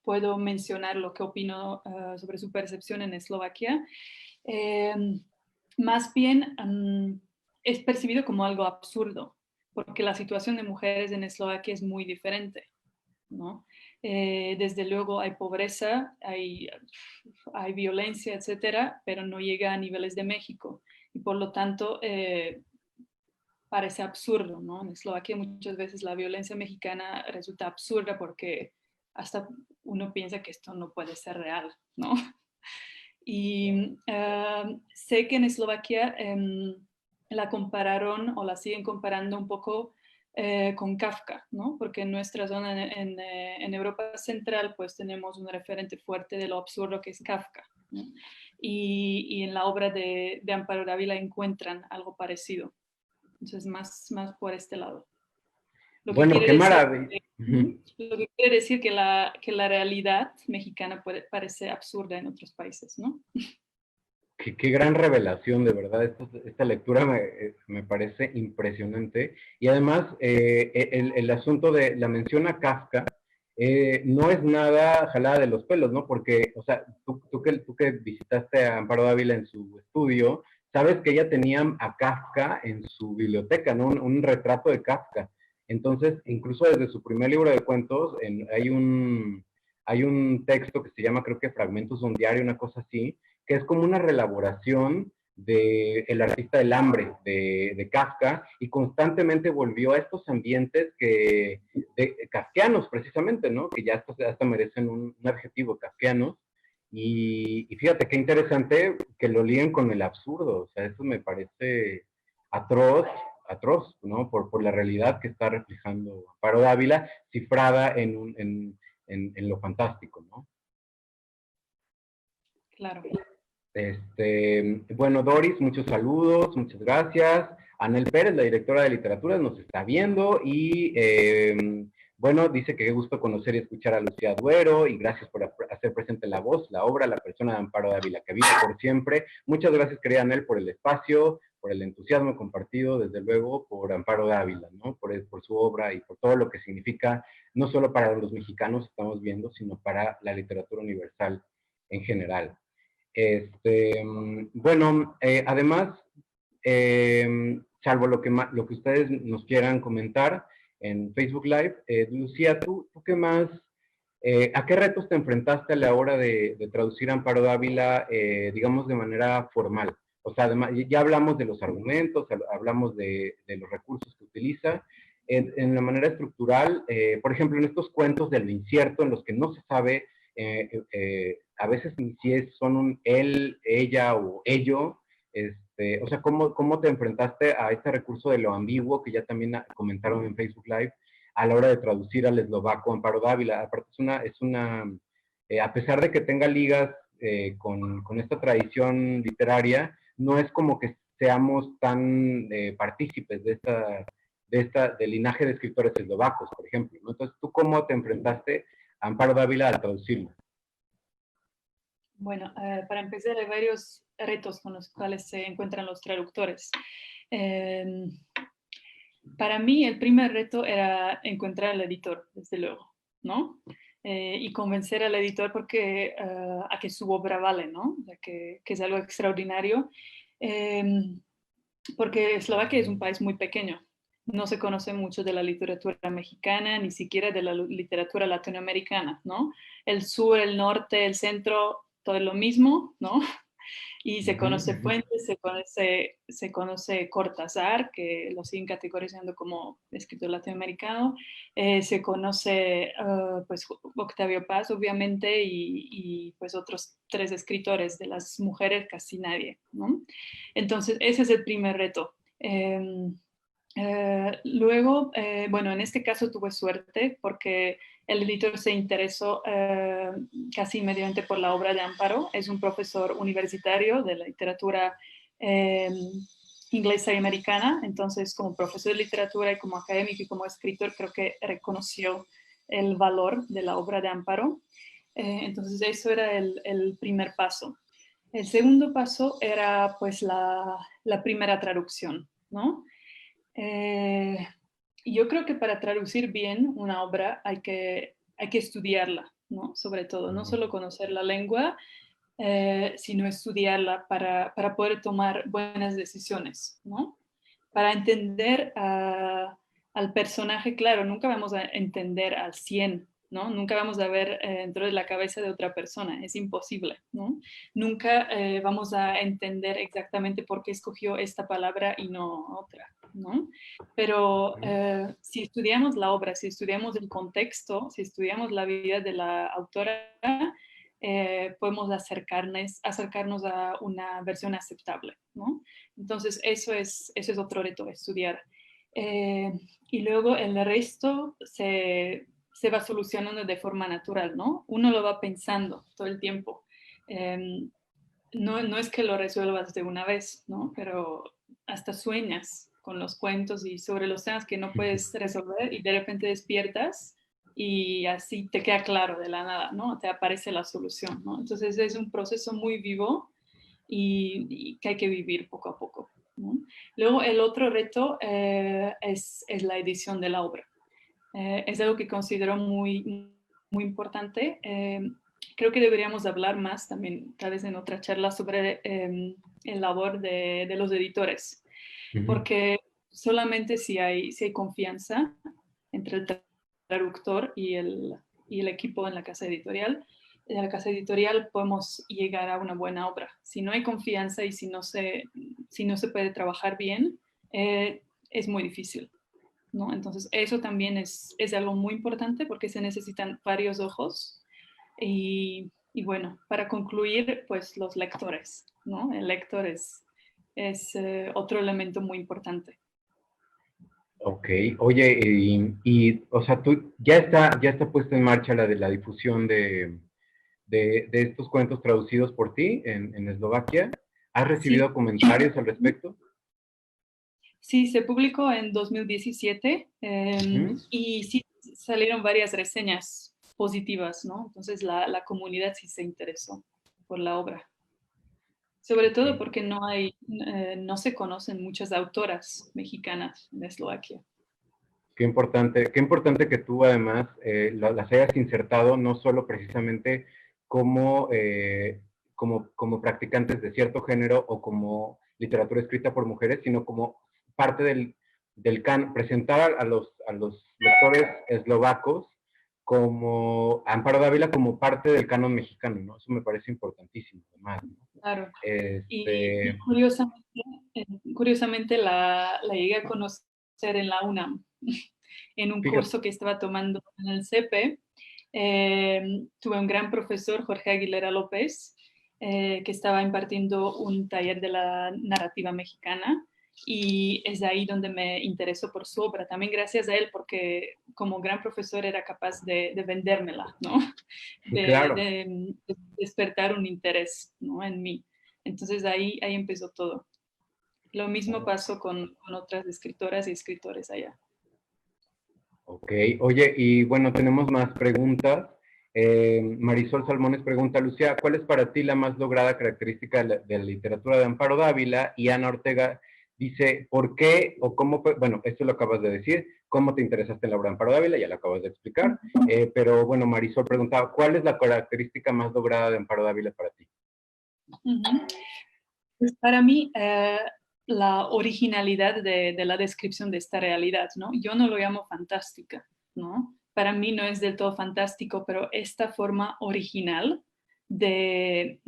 Puedo mencionar lo que opino sobre su percepción en Eslovaquia. Más bien es percibido como algo absurdo, porque la situación de mujeres en Eslovaquia es muy diferente, ¿no? Desde luego hay pobreza, hay violencia, etcétera, pero no llega a niveles de México. Y por lo tanto, parece absurdo, ¿no? En Eslovaquia muchas veces la violencia mexicana resulta absurda porque hasta uno piensa que esto no puede ser real, ¿no? Y sé que en Eslovaquia la compararon o la siguen comparando un poco con Kafka, ¿no? Porque en nuestra zona en Europa Central pues tenemos un referente fuerte de lo absurdo que es Kafka, ¿no? Y en la obra de Amparo Dávila encuentran algo parecido. Entonces, más por este lado. Bueno, qué maravilla. Lo que quiere decir que la realidad mexicana parece absurda en otros países, ¿no? Qué gran revelación, de verdad. Esta lectura me parece impresionante. Y además, el asunto de la mención a Kafka no es nada jalada de los pelos, ¿no? Porque, o sea, tú que visitaste a Amparo Dávila en su estudio, sabes que ella tenía a Kafka en su biblioteca, ¿no? Un retrato de Kafka. Entonces, incluso desde su primer libro de cuentos, hay un texto que se llama, creo que Fragmentos de un diario, una cosa así, que es como una reelaboración de El artista del hambre de Kafka, y constantemente volvió a estos ambientes kafkianos precisamente, ¿no? Que ya hasta merecen un adjetivo, kafkianos. Y fíjate qué interesante que lo liguen con el absurdo. O sea, eso me parece atroz, ¿no? Por la realidad que está reflejando Amparo Dávila, cifrada en lo fantástico, ¿no? Claro. Bueno, Doris, muchos saludos, muchas gracias. Anel Pérez, la directora de literatura, nos está viendo y, bueno, dice que qué gusto conocer y escuchar a Lucía Duero y gracias por hacer presente la voz, la obra, la persona de Amparo Dávila, que vive por siempre. Muchas gracias, querida Anel, por el espacio, por el entusiasmo compartido, desde luego, por Amparo Dávila, ¿no? Por su obra y por todo lo que significa, no solo para los mexicanos, estamos viendo, sino para la literatura universal en general. Bueno, además, salvo lo que ustedes nos quieran comentar en Facebook Live, Lucía, ¿tú qué más? ¿A qué retos te enfrentaste a la hora de traducir Amparo Dávila, digamos, de manera formal? O sea, además, ya hablamos de los argumentos, hablamos de los recursos que utiliza. En la manera estructural, por ejemplo, en estos cuentos de lo incierto, en los que no se sabe a veces si son un él, ella o ello, o sea, ¿cómo te enfrentaste a este recurso de lo ambiguo que ya también comentaron en Facebook Live a la hora de traducir al eslovaco Amparo Dávila? Aparte a pesar de que tenga ligas con esta tradición literaria, no es como que seamos tan partícipes del linaje de escritores eslovacos, por ejemplo, ¿no? Entonces, ¿tú cómo te enfrentaste a Amparo Dávila al traducirlo? Bueno, para empezar, hay varios retos con los cuales se encuentran los traductores. Para mí, el primer reto era encontrar al editor, desde luego, ¿no? Y convencer al editor a que su obra vale, ¿no? Que es algo extraordinario. Porque Eslovaquia es un país muy pequeño. No se conoce mucho de la literatura mexicana, ni siquiera de la literatura latinoamericana, ¿no? El sur, el norte, el centro, todo es lo mismo, ¿no? Y se conoce Fuentes, se conoce Cortázar, que lo siguen categorizando como escritor latinoamericano, se conoce pues Octavio Paz, obviamente, y pues otros 3 escritores. De las mujeres casi nadie, ¿no? Entonces, ese es el primer reto. Luego, bueno, en este caso tuve suerte porque el editor se interesó casi inmediatamente por la obra de Amparo. Es un profesor universitario de la literatura inglesa y americana. Entonces, como profesor de literatura y como académico y como escritor, creo que reconoció el valor de la obra de Amparo. Entonces, eso era el primer paso. El segundo paso era pues la primera traducción, ¿no? Yo creo que para traducir bien una obra hay que estudiarla, ¿no? Sobre todo, no solo conocer la lengua, sino estudiarla para poder tomar buenas decisiones, ¿no? Para entender al personaje, claro, nunca vamos a entender al 100, ¿no? Nunca vamos a ver dentro de la cabeza de otra persona, es imposible, ¿no? Nunca vamos a entender exactamente por qué escogió esta palabra y no otra, ¿no? Pero si estudiamos la obra, si estudiamos el contexto, si estudiamos la vida de la autora, podemos acercarnos a una versión aceptable, ¿no? Entonces, eso es otro reto, estudiar. Y luego el resto se va solucionando de forma natural, ¿no? Uno lo va pensando todo el tiempo. No es que lo resuelvas de una vez, ¿no? Pero hasta sueñas con los cuentos y sobre los temas que no puedes resolver y de repente despiertas y así te queda claro de la nada, ¿no? Te aparece la solución, ¿no? Entonces es un proceso muy vivo y que hay que vivir poco a poco, ¿no? Luego el otro reto es la edición de la obra. Es algo que considero muy, muy importante. Creo que deberíamos hablar más también, tal vez en otra charla, sobre el labor de los editores, porque solamente si hay confianza entre el traductor y el equipo en la casa editorial, podemos llegar a una buena obra. Si no hay confianza y si no se puede trabajar bien, es muy difícil, ¿no? Entonces, eso también es algo muy importante porque se necesitan varios ojos. Y bueno, para concluir, pues los lectores, ¿no? El lector es otro elemento muy importante. Ok, oye, o sea, ya está puesta en marcha la de la difusión de estos cuentos traducidos por ti en Eslovaquia. ¿Has recibido Sí. comentarios al respecto? Sí, se publicó en 2017 y sí salieron varias reseñas positivas, ¿no? Entonces la comunidad sí se interesó por la obra. Sobre todo porque no se conocen muchas autoras mexicanas en Eslovaquia. Qué importante que tú además las hayas insertado no solo precisamente como, como practicantes de cierto género o como literatura escrita por mujeres, sino como parte del canon, presentar a los lectores eslovacos como Amparo Dávila como parte del canon mexicano, ¿no? Eso me parece importantísimo, además, ¿no? Claro. Y curiosamente la llegué a conocer en la UNAM, en un Fíjate. curso que estaba tomando en el CEPE. Tuve un gran profesor, Jorge Aguilera López, que estaba impartiendo un taller de la narrativa mexicana y es ahí donde me interesó por su obra. También gracias a él, porque como gran profesor era capaz de vendérmela, ¿no? Claro. De despertar un interés, ¿no? En mí. Entonces ahí empezó todo. Lo mismo pasó con otras escritoras y escritores allá. Ok, oye, y bueno, tenemos más preguntas. Marisol Salmones pregunta, Lucía, ¿cuál es para ti la más lograda característica de la literatura de Amparo Dávila? Y Ana Ortega dice, ¿por qué o cómo fue? Bueno, esto lo acabas de decir, ¿cómo te interesaste en la obra de Amparo Dávila? Ya lo acabas de explicar. Pero bueno, Marisol preguntaba, ¿cuál es la característica más lograda de Amparo Dávila para ti? Pues para mí, la originalidad de la descripción de esta realidad, ¿no? Yo no lo llamo fantástica, ¿no? Para mí no es del todo fantástico, pero esta forma original de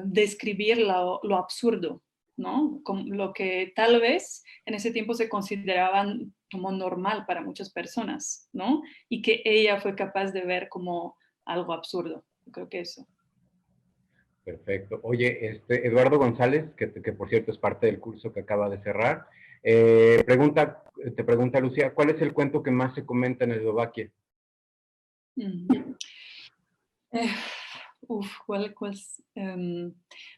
describir lo absurdo, ¿no? Como lo que tal vez en ese tiempo se consideraban como normal para muchas personas, ¿no? Y que ella fue capaz de ver como algo absurdo. Yo creo que eso. Perfecto. Oye, Eduardo González, que por cierto es parte del curso que acaba de cerrar, te pregunta Lucía, ¿cuál es el cuento que más se comenta en Eslovaquia? Eh,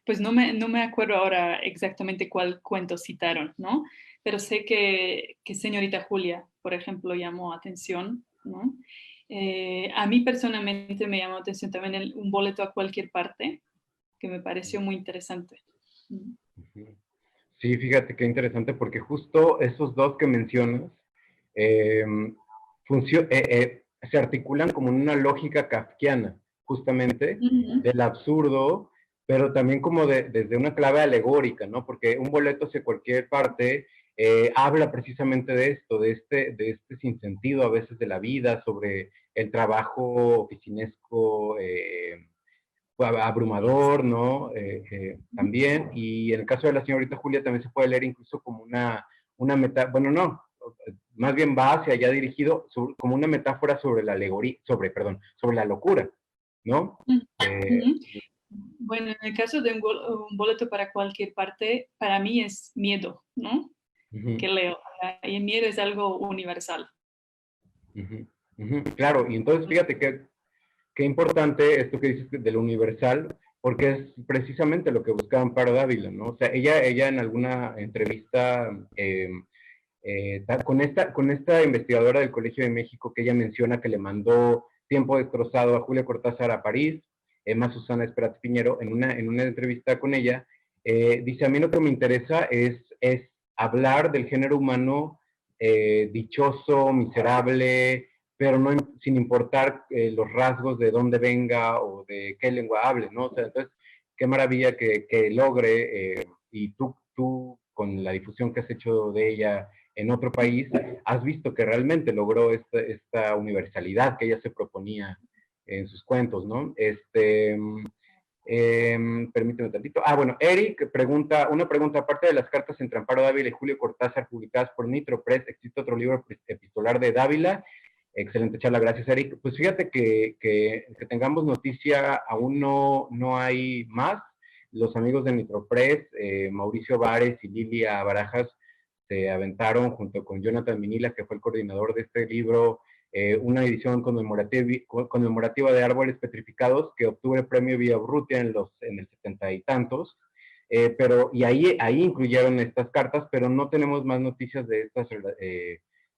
pues no me acuerdo ahora exactamente cuál cuento citaron, ¿no? Pero sé que Señorita Julia, por ejemplo, llamó atención, ¿no? A mí personalmente me llamó atención también un boleto a cualquier parte, que me pareció muy interesante. Sí, fíjate qué interesante, porque justo esos dos que mencionas eh, se articulan como en una lógica kafkiana, justamente, del absurdo, pero también como desde una clave alegórica, ¿no? Porque un boleto hacia cualquier parte habla precisamente de esto, de este sinsentido a veces de la vida, sobre el trabajo oficinesco, abrumador, ¿no? También, y en el caso de la señorita Julia también se puede leer incluso como una bueno, no, más bien va hacia allá dirigido como una metáfora sobre la alegoría, sobre la locura, ¿no? Bueno, en el caso de un boleto para cualquier parte, para mí es miedo, ¿no? Que leo. Y el miedo es algo universal. Claro, y entonces fíjate qué importante esto que dices de lo universal, porque es precisamente lo que buscaba Amparo Dávila, ¿no? O sea, ella en alguna entrevista con esta investigadora del Colegio de México que ella menciona que le mandó Tiempo Destrozado a Julia Cortázar a París, Emma Susana Esperat Piñero, en una entrevista con ella, dice, a mí lo que me interesa es hablar del género humano dichoso, miserable, pero no sin importar los rasgos de dónde venga o de qué lengua hable, ¿no? O sea, entonces, qué maravilla que logre, y tú, con la difusión que has hecho de ella en otro país, has visto que realmente logró esta universalidad que ella se proponía en sus cuentos, ¿no? Permíteme tantito. Bueno, Eric pregunta, una pregunta, aparte de las cartas entre Amparo Dávila y Julio Cortázar publicadas por Nitro Press, ¿existe otro libro epistolar de Dávila? Excelente charla, gracias Eric. Pues fíjate que tengamos noticia, aún no hay más. Los amigos de Nitro Press, Mauricio Vares y Lilia Barajas, se aventaron junto con Jonathan Minila, que fue el coordinador de este libro, una edición conmemorativa de Árboles Petrificados que obtuvo el premio Villaurrutia en el 70 y tantos, y ahí incluyeron estas cartas, pero no tenemos más noticias de estas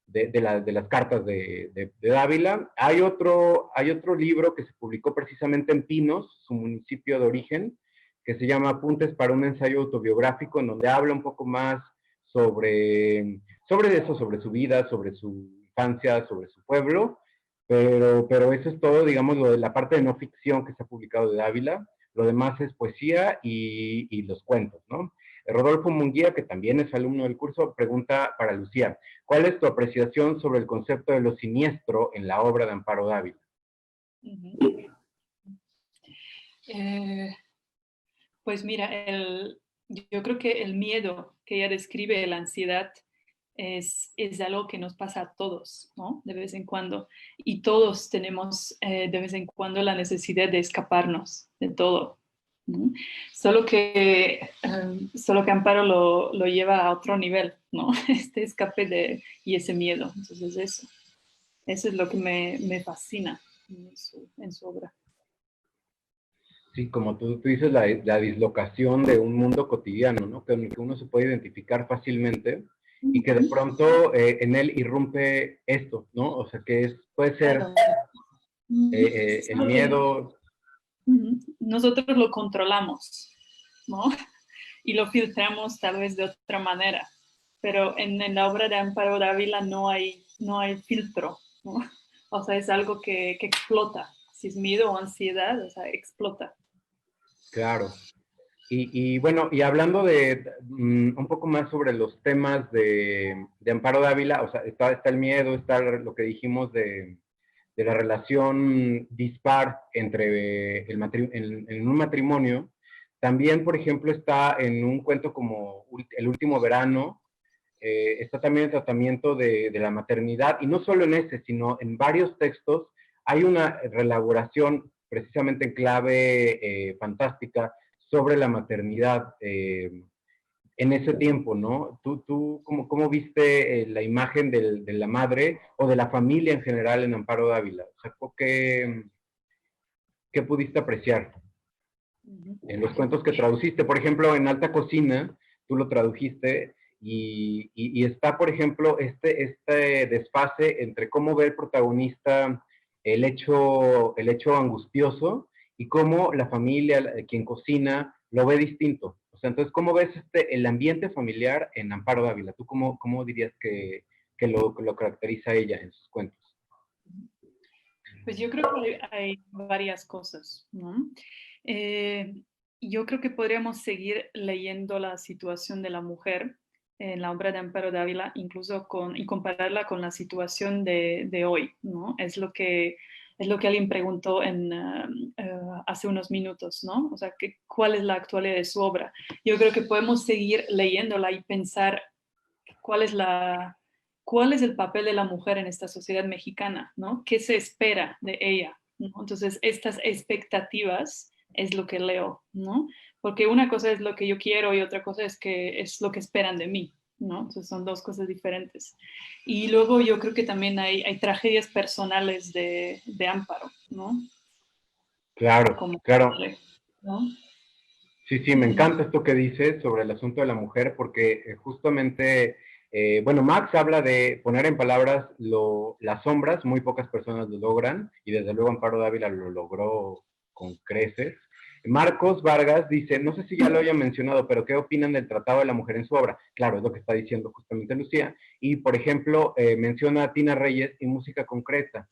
de las cartas de Dávila. Hay otro libro que se publicó precisamente en Pinos, su municipio de origen, que se llama Apuntes para un ensayo autobiográfico, en donde habla un poco más sobre eso, sobre su vida, sobre su infancia, sobre su pueblo, pero eso es todo, digamos, lo de la parte de no ficción que se ha publicado de Dávila. Lo demás es poesía y los cuentos, ¿no? Rodolfo Munguía, que también es alumno del curso, pregunta para Lucía, ¿cuál es tu apreciación sobre el concepto de lo siniestro en la obra de Amparo Dávila? Pues mira, yo creo que el miedo que ella describe, la ansiedad, es algo que nos pasa a todos, ¿no? De vez en cuando. Y todos tenemos de vez en cuando la necesidad de escaparnos de todo, ¿no? Solo que Amparo lo lleva a otro nivel, ¿no? Este escape y ese miedo. Entonces eso es lo que me fascina en su obra. Sí, como tú dices, la dislocación de un mundo cotidiano, ¿no? Que uno se puede identificar fácilmente y que de pronto en él irrumpe esto, ¿no? O sea, que puede ser el miedo. Nosotros lo controlamos, ¿no? Y lo filtramos tal vez de otra manera, pero en la obra de Amparo Dávila no hay filtro, ¿no? O sea, es algo que explota. Si es miedo o ansiedad, o sea, explota. Claro. Y bueno, y hablando de un poco más sobre los temas de Amparo Dávila, o sea, está el miedo, está lo que dijimos de la relación dispar entre en un matrimonio. También, por ejemplo, está en un cuento como El último verano, está también el tratamiento de la maternidad, y no solo en ese, sino en varios textos hay una relaboración precisamente en clave fantástica sobre la maternidad en ese tiempo, ¿no? ¿Tú cómo viste la imagen de la madre o de la familia en general en Amparo Dávila? O sea, ¿qué pudiste apreciar en los cuentos que traduciste? Por ejemplo, en Alta Cocina, tú lo tradujiste y está, por ejemplo, este desfase entre cómo ve el protagonista el hecho angustioso y cómo la familia, quien cocina, lo ve distinto. O sea, entonces, ¿cómo ves el ambiente familiar en Amparo Dávila? ¿Tú cómo dirías que lo caracteriza ella en sus cuentos? Pues yo creo que hay varias cosas, ¿no? Yo creo que podríamos seguir leyendo la situación de la mujer en la obra de Amparo Dávila, incluso y compararla con la situación de hoy, ¿no? Es lo que alguien preguntó hace unos minutos, ¿no? O sea, ¿cuál es la actualidad de su obra? Yo creo que podemos seguir leyéndola y pensar cuál es el papel de la mujer en esta sociedad mexicana, ¿no? ¿Qué se espera de ella? ¿no? Entonces, estas expectativas es lo que leo, ¿no? Porque una cosa es lo que yo quiero y otra cosa es lo que esperan de mí, ¿no? Entonces son dos cosas diferentes. Y luego yo creo que también hay tragedias personales de Amparo, ¿no? Claro, Como claro. padre, ¿no? Sí, me encanta esto que dices sobre el asunto de la mujer, porque justamente, bueno, Max habla de poner en palabras las sombras, muy pocas personas lo logran, y desde luego Amparo Dávila lo logró con creces. Marcos Vargas dice, no sé si ya lo haya mencionado, pero ¿qué opinan del Tratado de la Mujer en su obra? Claro, es lo que está diciendo justamente Lucía. Y, por ejemplo, menciona a Tina Reyes y Música Concreta.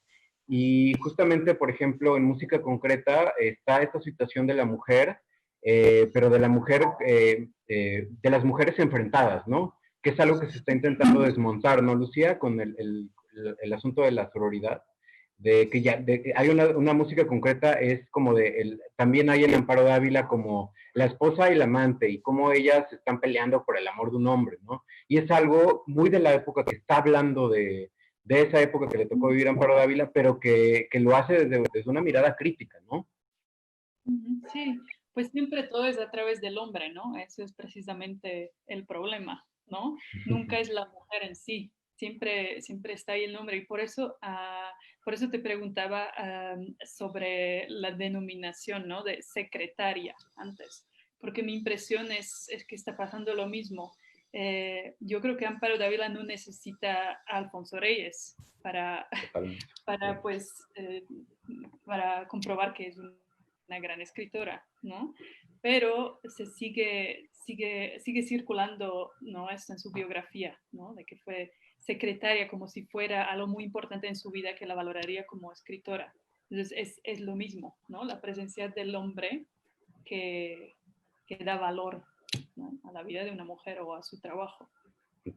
Y justamente, por ejemplo, en Música Concreta está esta situación de la mujer, pero de la mujer, de las mujeres enfrentadas, ¿no? Que es algo que se está intentando desmontar, ¿no, Lucía? Con el asunto de la sororidad, de que ya hay una música concreta, es como también hay en Amparo Dávila como la esposa y la amante, y cómo ellas están peleando por el amor de un hombre, ¿no? Y es algo muy de la época que está hablando de esa época que le tocó vivir a Amparo Dávila, pero que lo hace desde una mirada crítica, ¿no? Sí, pues siempre todo es a través del hombre, ¿no? Eso es precisamente el problema, ¿no? Nunca es la mujer en sí, siempre está ahí el hombre. Y por eso te preguntaba sobre la denominación, ¿no? De secretaria antes, porque mi impresión es que está pasando lo mismo. Yo creo que Amparo Dávila no necesita a Alfonso Reyes pues, para comprobar que es una gran escritora, ¿no? Pero se sigue circulando, ¿no? Esto en su biografía, ¿no? De que fue secretaria como si fuera algo muy importante en su vida que la valoraría como escritora. Entonces es lo mismo, ¿no? La presencia del hombre que da valor, ¿no? A la vida de una mujer o a su trabajo.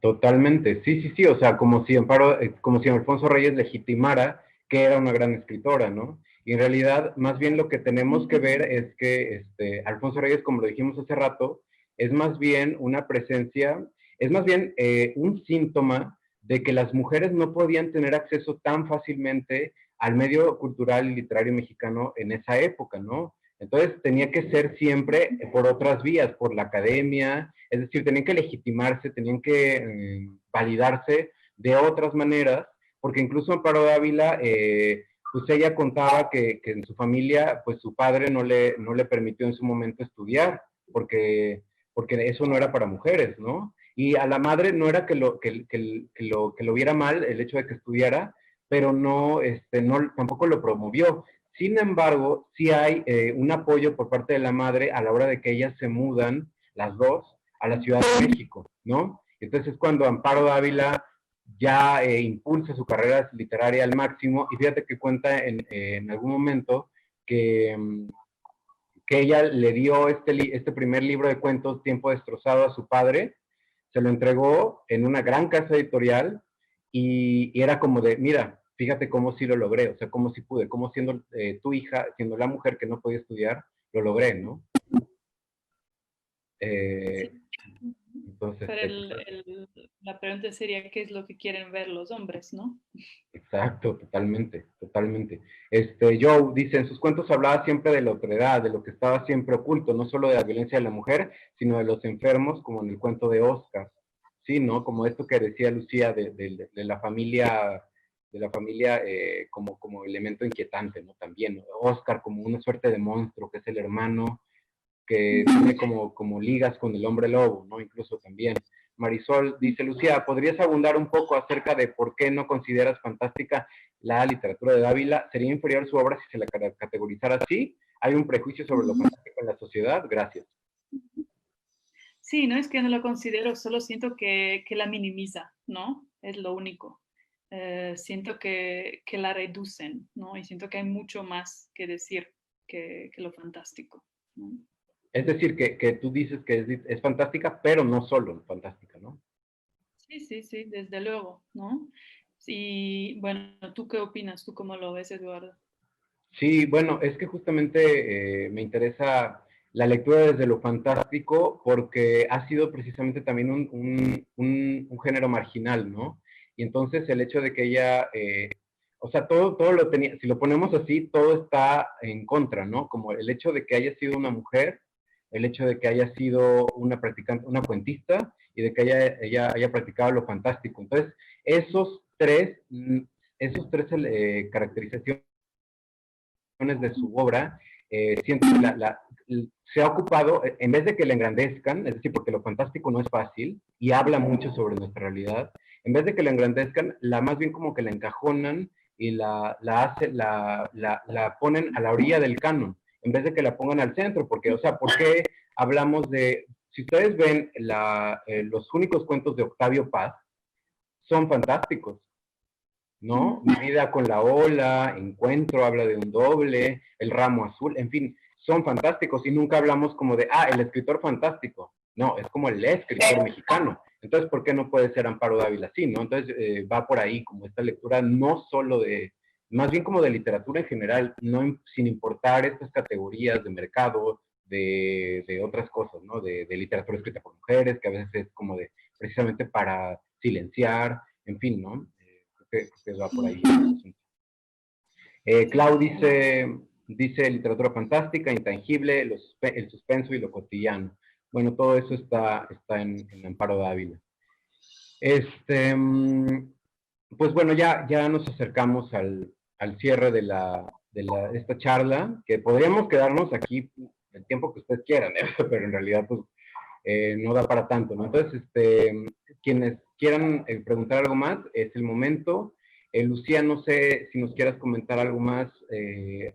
Totalmente, sí, o sea, como si Alfonso Reyes legitimara que era una gran escritora, ¿no? Y en realidad, más bien lo que tenemos que ver es que Alfonso Reyes, como lo dijimos hace rato, es más bien una presencia, es más bien un síntoma de que las mujeres no podían tener acceso tan fácilmente al medio cultural y literario mexicano en esa época, ¿no? Entonces tenía que ser siempre por otras vías, por la academia, es decir, tenían que legitimarse, tenían que validarse de otras maneras, porque incluso Amparo Dávila, pues ella contaba que en su familia, pues su padre no le permitió en su momento estudiar, porque eso no era para mujeres, ¿no? Y a la madre no era que lo viera mal el hecho de que estudiara, pero no, tampoco lo promovió. Sin embargo, sí hay un apoyo por parte de la madre a la hora de que ellas se mudan, las dos, a la Ciudad de México, ¿no? Entonces es cuando Amparo Dávila ya impulsa su carrera literaria al máximo, y fíjate que cuenta en algún momento que, que ella le dio este primer libro de cuentos, Tiempo Destrozado, a su padre, se lo entregó en una gran casa editorial y era como de, mira, fíjate cómo sí lo logré, o sea, cómo sí pude, cómo siendo tu hija, siendo la mujer que no podía estudiar, lo logré, ¿no? Sí. Entonces, Pero la pregunta sería, ¿qué es lo que quieren ver los hombres, no? exacto, totalmente, totalmente. Joe dice, en sus cuentos hablaba siempre de la otredad, de lo que estaba siempre oculto, no solo de la violencia de la mujer, sino de los enfermos, como en el cuento de Oscar. Sí, ¿no? Como esto que decía Lucía de la familia como elemento inquietante, ¿no? También, ¿no? Oscar como una suerte de monstruo, que es el hermano, que tiene como ligas con el hombre lobo, ¿no? Incluso también. Marisol dice, Lucía, ¿podrías abundar un poco acerca de por qué no consideras fantástica la literatura de Dávila? ¿Sería inferior su obra si se la categorizara así? ¿Hay un prejuicio sobre lo fantástico en la sociedad? Gracias. Sí, no es que no lo considero, solo siento que la minimiza, ¿no? Es lo único. Siento que la reducen, ¿no? Y siento que hay mucho más que decir que lo fantástico, ¿no? Es decir, que tú dices que es fantástica, pero no solo fantástica, ¿no? Sí, sí, sí, desde luego, ¿no? Sí, bueno, ¿tú qué opinas? ¿Tú cómo lo ves, Eduardo? Sí, bueno, es que justamente me interesa la lectura desde lo fantástico porque ha sido precisamente también un género marginal, ¿no? Y entonces el hecho de que ella, o sea, todo lo tenía, si lo ponemos así, todo está en contra, ¿no? Como el hecho de que haya sido una mujer, el hecho de que haya sido una practicante, una cuentista, y de que ella haya practicado lo fantástico. Entonces, esos tres caracterizaciones de su obra, siento que se ha ocupado, en vez de que la engrandezcan, es decir, porque lo fantástico no es fácil y habla mucho sobre nuestra realidad, en vez de que la engrandezcan, más bien como que la encajonan y la ponen a la orilla del canon, en vez de que la pongan al centro, porque, o sea, ¿por qué hablamos de, si ustedes ven los únicos cuentos de Octavio Paz, son fantásticos, ¿no? Mi vida con la ola, Encuentro, habla de un doble, El ramo azul, en fin, son fantásticos y nunca hablamos como de, el escritor fantástico. No, es como el escritor mexicano. Entonces, ¿por qué no puede ser Amparo Dávila así, no? Entonces, va por ahí como esta lectura no solo más bien como de literatura en general, no, sin importar estas categorías de mercado, de otras cosas, ¿no? De literatura escrita por mujeres, que a veces es como de, precisamente para silenciar, en fin, ¿no? Que va por ahí. Clau dice literatura fantástica, intangible, el suspenso y lo cotidiano. Bueno, todo eso está en Amparo Dávila. Pues bueno, ya nos acercamos al cierre de esta charla, que podríamos quedarnos aquí el tiempo que ustedes quieran, pero en realidad pues no da para tanto, ¿no? Entonces, quienes quieran preguntar algo más, es el momento. Lucía, no sé si nos quieras comentar algo más,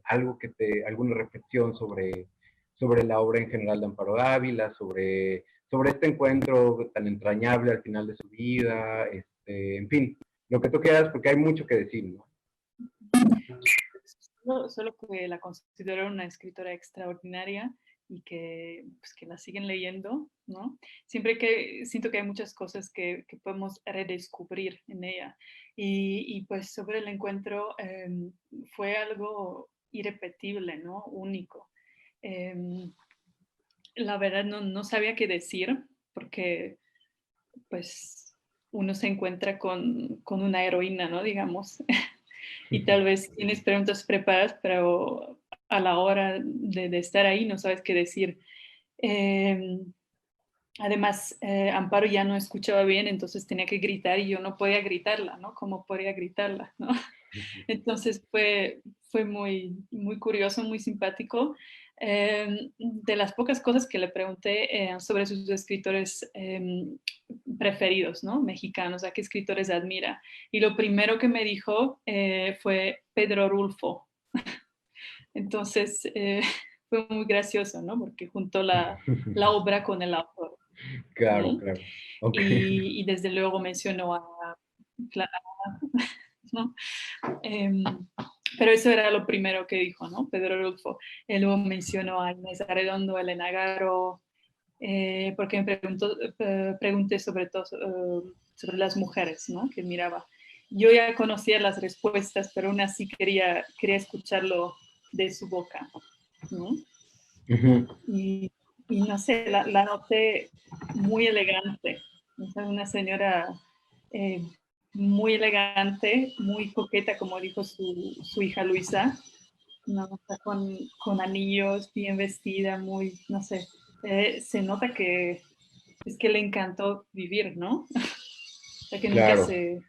alguna reflexión sobre la obra en general de Amparo Dávila, sobre este encuentro tan entrañable al final de su vida, en fin, lo que tú quieras, porque hay mucho que decir, ¿no? Solo que la considero una escritora extraordinaria y pues, que la siguen leyendo, ¿no? Siempre que siento que hay muchas cosas que podemos redescubrir en ella. Y pues sobre el encuentro fue algo irrepetible, ¿no? Único. La verdad no sabía qué decir porque pues uno se encuentra con una heroína, ¿no? Digamos. Y tal vez tienes preguntas preparadas, pero a la hora de estar ahí no sabes qué decir. Además, Amparo ya no escuchaba bien, entonces tenía que gritar y yo no podía gritarla, ¿no? ¿Cómo podía gritarla, no? Entonces fue muy, muy curioso, muy simpático. De las pocas cosas que le pregunté sobre sus escritores preferidos, ¿no? Mexicanos, ¿a qué escritores admira? Y lo primero que me dijo fue Pedro Rulfo. Entonces fue muy gracioso, ¿no? Porque juntó la obra con el autor. Claro, ¿Mm? claro. Ok. Y desde luego mencionó ¿no? Eh, pero eso era lo primero que dijo, ¿no? Pedro Rulfo. Él luego mencionó a Inés Arredondo, a Elena Garro, porque me pregunté sobre todo sobre las mujeres, ¿no? Que miraba. Yo ya conocía las respuestas, pero aún así quería escucharlo de su boca, ¿no? Y, y no sé, la noté muy elegante. O sea, una señora eh, muy elegante, muy coqueta, como dijo su hija Luisa, ¿no? O sea, con anillos, bien vestida, muy, no sé, se nota que es que le encantó vivir, ¿no? O sea, que nunca Claro. se...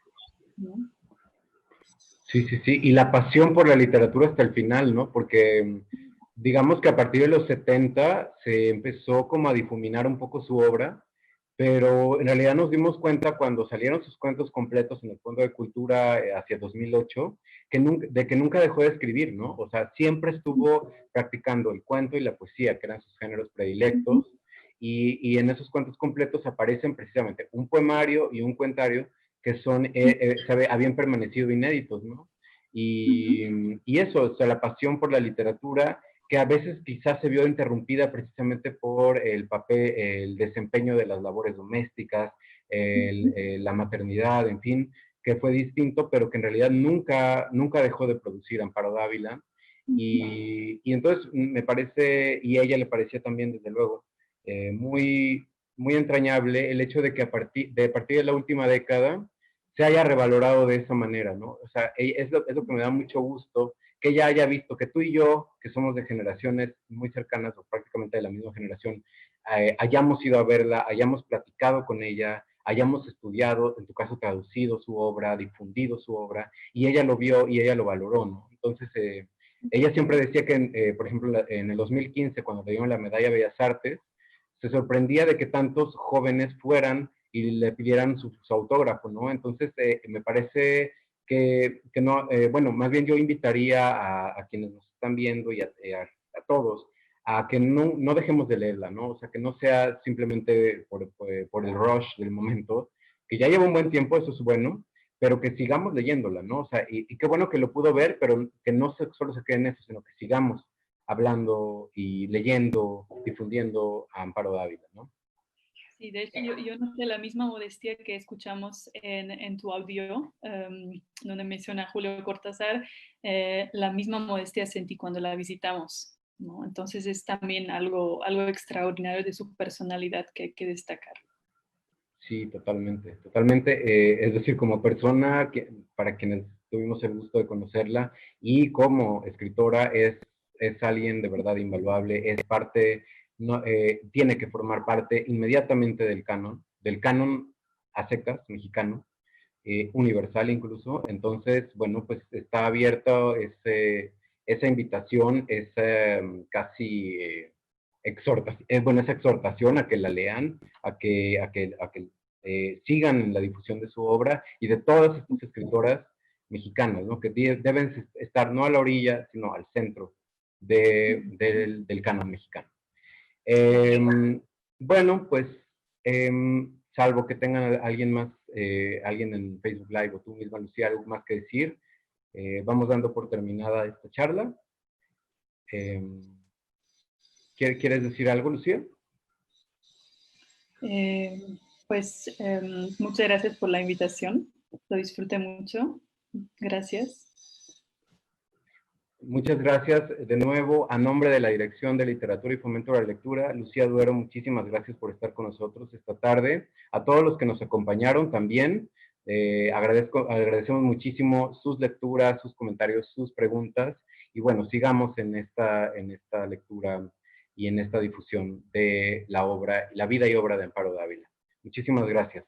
¿no? Sí, sí, sí. Y la pasión por la literatura hasta el final, ¿no? Porque digamos que a partir de los 70 se empezó como a difuminar un poco su obra, pero en realidad nos dimos cuenta cuando salieron sus cuentos completos en el Fondo de Cultura hacia 2008, de que nunca dejó de escribir, ¿no? O sea, siempre estuvo practicando el cuento y la poesía, que eran sus géneros predilectos, y en esos cuentos completos aparecen precisamente un poemario y un cuentario que son, habían permanecido inéditos, ¿no? Y eso, o sea, la pasión por la literatura, que a veces quizás se vio interrumpida precisamente por el papel, el desempeño de las labores domésticas, la maternidad, en fin, que fue distinto, pero que en realidad nunca dejó de producir Amparo Dávila. Y entonces me parece, y a ella le parecía también, desde luego, muy, muy entrañable el hecho de que a partir de la última década se haya revalorado de esa manera, ¿no? O sea, es lo que me da mucho gusto, que ella haya visto que tú y yo, que somos de generaciones muy cercanas o prácticamente de la misma generación, hayamos ido a verla, hayamos platicado con ella, hayamos estudiado, en tu caso traducido su obra, difundido su obra, y ella lo vio y ella lo valoró, ¿no? Entonces, ella siempre decía que, por ejemplo, en el 2015, cuando le dieron la medalla Bellas Artes, se sorprendía de que tantos jóvenes fueran y le pidieran su autógrafo, ¿no? Entonces, me parece que no, bueno, más bien yo invitaría a quienes nos están viendo y a todos a que no dejemos de leerla, ¿no? O sea, que no sea simplemente por el rush del momento, que ya lleva un buen tiempo, eso es bueno, pero que sigamos leyéndola, ¿no? O sea, y qué bueno que lo pudo ver, pero que no solo se quede en eso, sino que sigamos hablando y leyendo, difundiendo a Amparo Dávila, ¿no? Sí, de hecho yo noté la misma modestia que escuchamos en tu audio, donde menciona Julio Cortázar, la misma modestia sentí cuando la visitamos, ¿no? Entonces es también algo extraordinario de su personalidad que hay que destacar. Sí, totalmente, totalmente. Es decir, como persona, para quienes tuvimos el gusto de conocerla, y como escritora es alguien de verdad invaluable, es parte, no, tiene que formar parte inmediatamente del canon a secas mexicano, universal incluso. Entonces, bueno, pues está abierto esa invitación, esa casi bueno, esa exhortación a que la lean, a que sigan la difusión de su obra y de todas estas escritoras mexicanas, ¿no? Que deben estar no a la orilla, sino al centro del canon mexicano. Bueno, pues, salvo que tengan alguien más, alguien en Facebook Live o tú misma, Lucía, algo más que decir, vamos dando por terminada esta charla. ¿Quieres decir algo, Lucía? Pues muchas gracias por la invitación, lo disfruté mucho, gracias. Muchas gracias de nuevo. A nombre de la Dirección de Literatura y Fomento de la Lectura, Lucía Duero, muchísimas gracias por estar con nosotros esta tarde. A todos los que nos acompañaron también, agradecemos muchísimo sus lecturas, sus comentarios, sus preguntas. Y bueno, sigamos en esta lectura y en esta difusión de la obra, la vida y obra de Amparo Dávila. Muchísimas gracias.